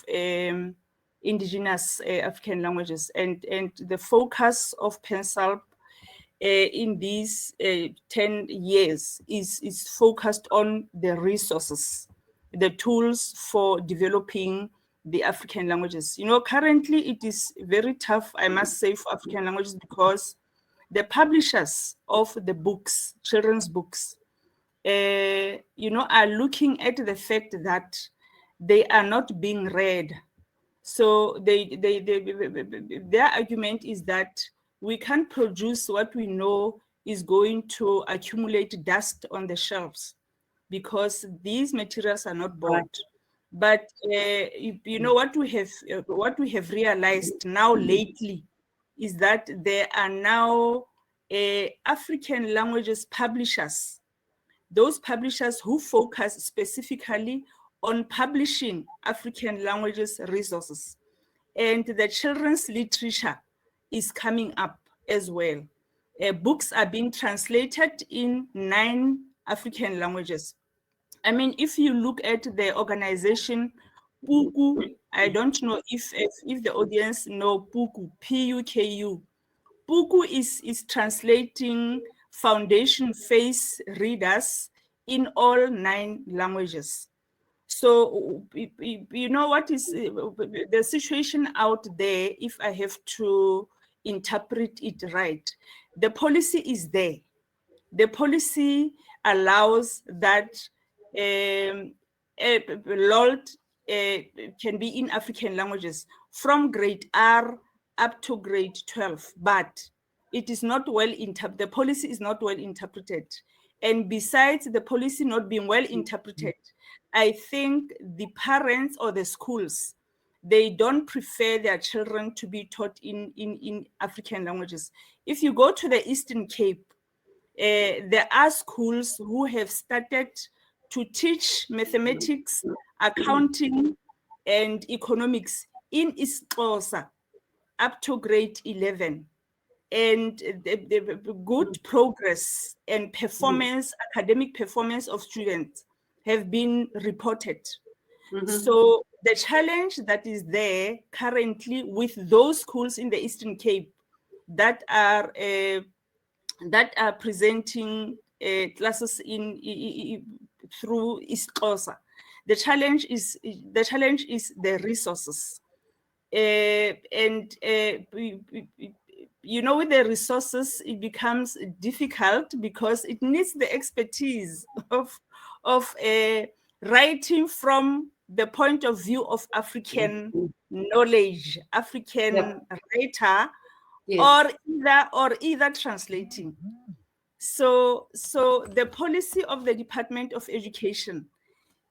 indigenous African languages. And the focus of PanSALB in these 10 years is focused on the resources, the tools for developing the African languages. Currently it is very tough, I must say, for African languages, because the publishers of the books, children's books, are looking at the fact that they are not being read. So their argument is that we can't produce what we know is going to accumulate dust on the shelves, because these materials are not bought. Right. But what we have realized now lately is that there are now African languages publishers, those publishers who focus specifically on publishing African languages resources. And the children's literature is coming up as well. Books are being translated in 9 African languages. I mean, if you look at the organization Puku, I don't know if the audience know Puku, P-U-K-U. Puku is translating foundation phase readers in all 9 languages. So, what is the situation out there, if I have to interpret it right? The policy is there. The policy allows that LOLT can be in African languages from grade R up to grade 12, but it is not well interpreted. The policy is not well interpreted. And besides the policy not being well interpreted, I think the parents or the schools, they don't prefer their children to be taught in African languages. If you go to the Eastern Cape, there are schools who have started to teach mathematics, accounting, and economics in isiXhosa up to grade 11. And the good progress and performance, academic performance of students have been reported. Mm-hmm. So the challenge that is there currently with those schools in the Eastern Cape that are presenting classes through isiXhosa, the challenge is the resources. With the resources, it becomes difficult because it needs the expertise of writing from the point of view of African knowledge, African writer, yes, or either translating. So the policy of the Department of Education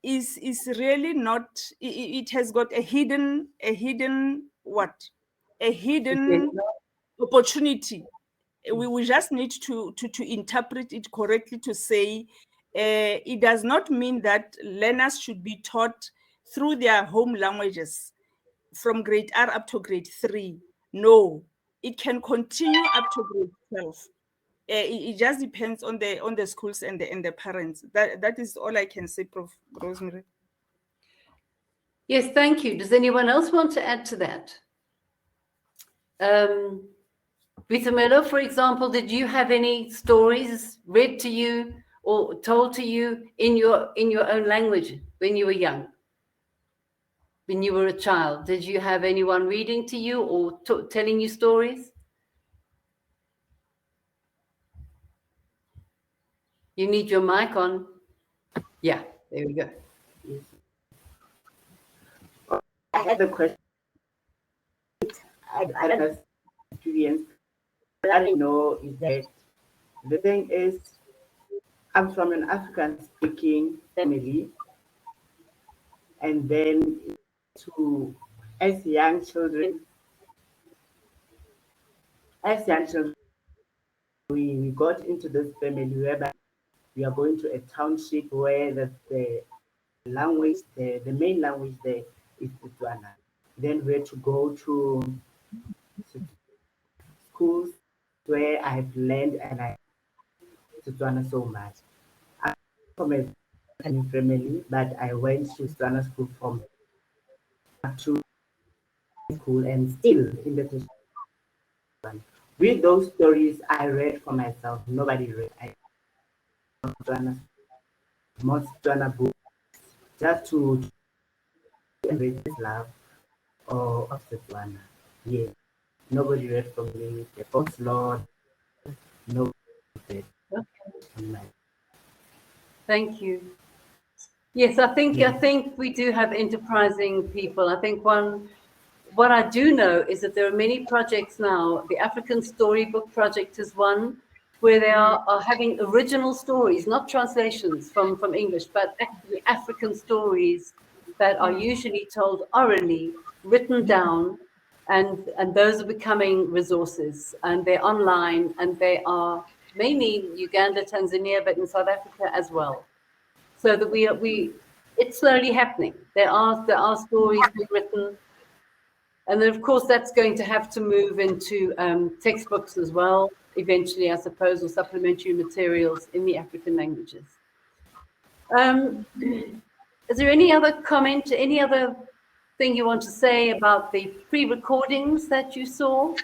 is really not. It has got a hidden opportunity. We just need to interpret it correctly to say it does not mean that learners should be taught through their home languages from grade R up to grade 3. No, it can continue up to grade 12. It just depends on the schools and the parents. That is all I can say, Prof. Rosemary.
Yes, thank you. Does anyone else want to add to that? Vitamelo, for example, did you have any stories read to you or told to you in your own language when you were young? When you were a child, did you have anyone reading to you or telling you stories? You need your mic on. Yeah, there we go.
Yes. I had a question. I don't have experience. What I know is that the thing is, I'm from an African-speaking family, and then as young children, we got into this family whereby we are going to a township where the language, the main language there is Setswana. Then we had to go to schools where I have learned and I Setswana so much. I'm from a family, but I went to Setswana school from to school and still in the Setswana. With those stories I read for myself, nobody read. I Setswana, most Setswana books just to embrace love of Setswana. Yes. Nobody read for me. The first Lord, nobody read.
Okay. Thank you. Yes, I think we do have enterprising people. I think what I do know is that there are many projects now. The African Storybook Project is one where they are having original stories, not translations from English, but actually African stories that are usually told orally, written down, and those are becoming resources, and they're online, and they are mainly in Uganda, Tanzania, but in South Africa as well. So that it's slowly happening. There are stories being written, and then of course that's going to have to move into textbooks as well, eventually, I suppose, or supplementary materials in the African languages. Is there any other comment, any other thing you want to say about the pre-recordings that you saw?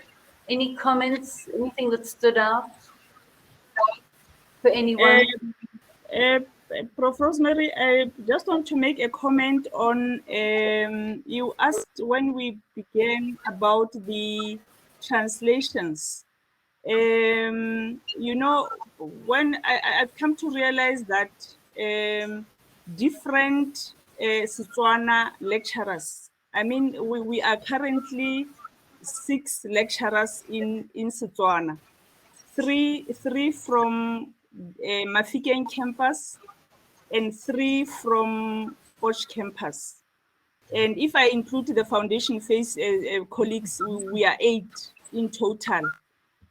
Any comments, anything that stood out for anyone?
Prof. Rosemary, I just want to make a comment on, you asked when we began about the translations. You know, when I've come to realize that different Setswana lecturers, I mean, we are currently 6 lecturers in Setswana, three from Mafikeng campus and 3 from Poch campus. And if I include the foundation phase colleagues, we are 8 in total.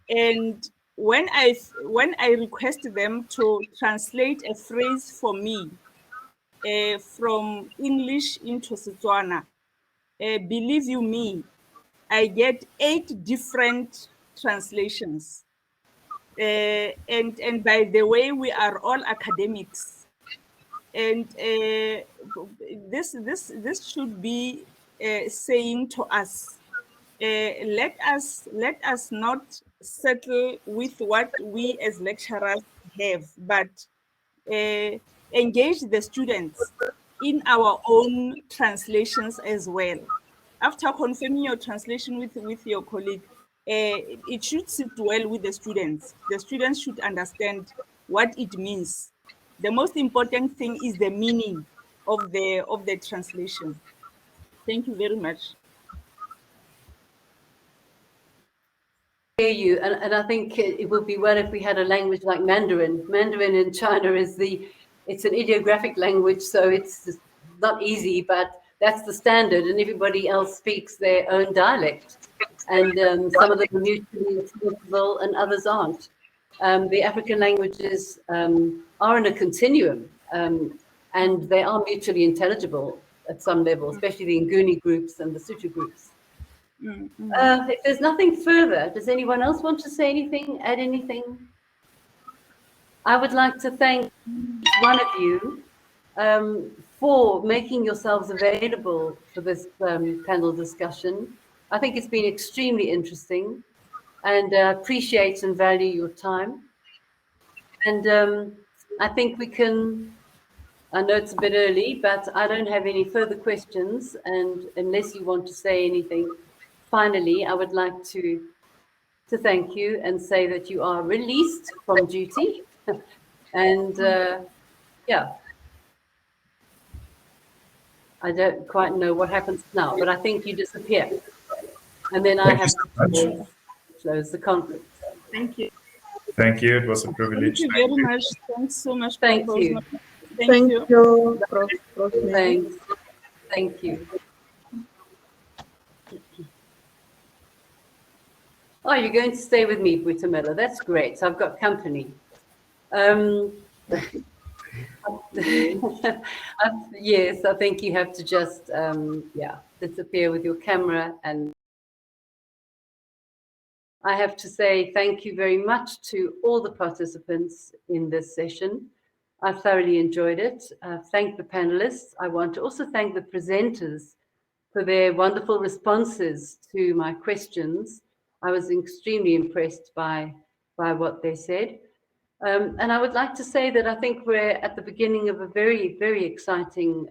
And when I request them to translate a phrase for me from English into Setswana, believe you me, I get 8 different translations. And by the way, we are all academics, and this should be saying to us, let us not settle with what we as lecturers have, but engage the students in our own translations as well. After confirming your translation with your colleague, it should sit well with the students. The students should understand what it means. The most important thing is the meaning of the translation. Thank you very much.
Hear you, and I think it would be well if we had a language like Mandarin. Mandarin in China it's an ideographic language, so it's not easy, but that's the standard, and everybody else speaks their own dialect. And some of them are mutually intelligible and others aren't. The African languages are in a continuum, and they are mutually intelligible at some level, especially the Nguni groups and the Sotho groups. If there's nothing further, does anyone else want to say anything, add anything? I would like to thank each one of you for making yourselves available for this panel discussion. I think it's been extremely interesting, and appreciate and value your time. And I think we can, I know it's a bit early, but I don't have any further questions. And unless you want to say anything, finally, I would like to thank you and say that you are released from duty. And yeah, I don't quite know what happens now, but I think you disappear. And then I
Thank you
have
so much.
to close the conference.
Thank you.
Thank you. It was a privilege.
Thank you very much. Thanks so much.
Thank
Prof.
you.
Rosemary.
Thank you, Prof. Rosemary.
Thanks. Thank you. Oh, you're going to stay with me, Butamela. That's great. So I've got company. Yes, I think you have to just, yeah, disappear with your camera. And I have to say thank you very much to all the participants in this session. I thoroughly enjoyed it. Thank the panelists. I want to also thank the presenters for their wonderful responses to my questions. I was extremely impressed by what they said. And I would like to say that I think we're at the beginning of a very, very exciting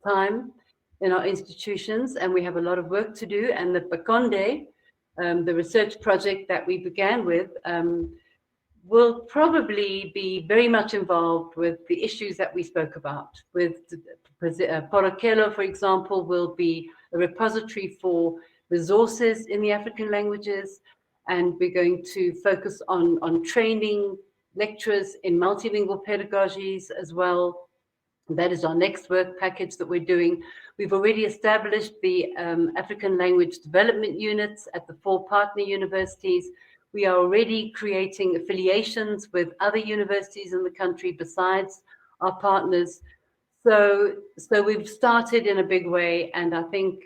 time in our institutions, and we have a lot of work to do. And the Bakonde, the research project that we began with, will probably be very much involved with the issues that we spoke about. With Porokelo, for example, will be a repository for resources in the African languages, and we're going to focus on training lecturers in multilingual pedagogies as well. That is our next work package that we're doing. We've already established the African language development units at the 4 partner universities. We are already creating affiliations with other universities in the country besides our partners. So we've started in a big way, and I think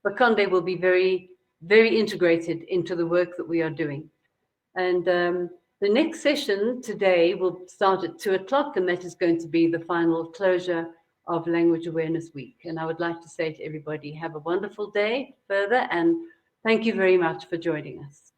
Bakonde will be very, very integrated into the work that we are doing. And the next session today will start at 2 o'clock, and that is going to be the final closure of Language Awareness Week. And I would like to say to everybody, have a wonderful day further, and thank you very much for joining us.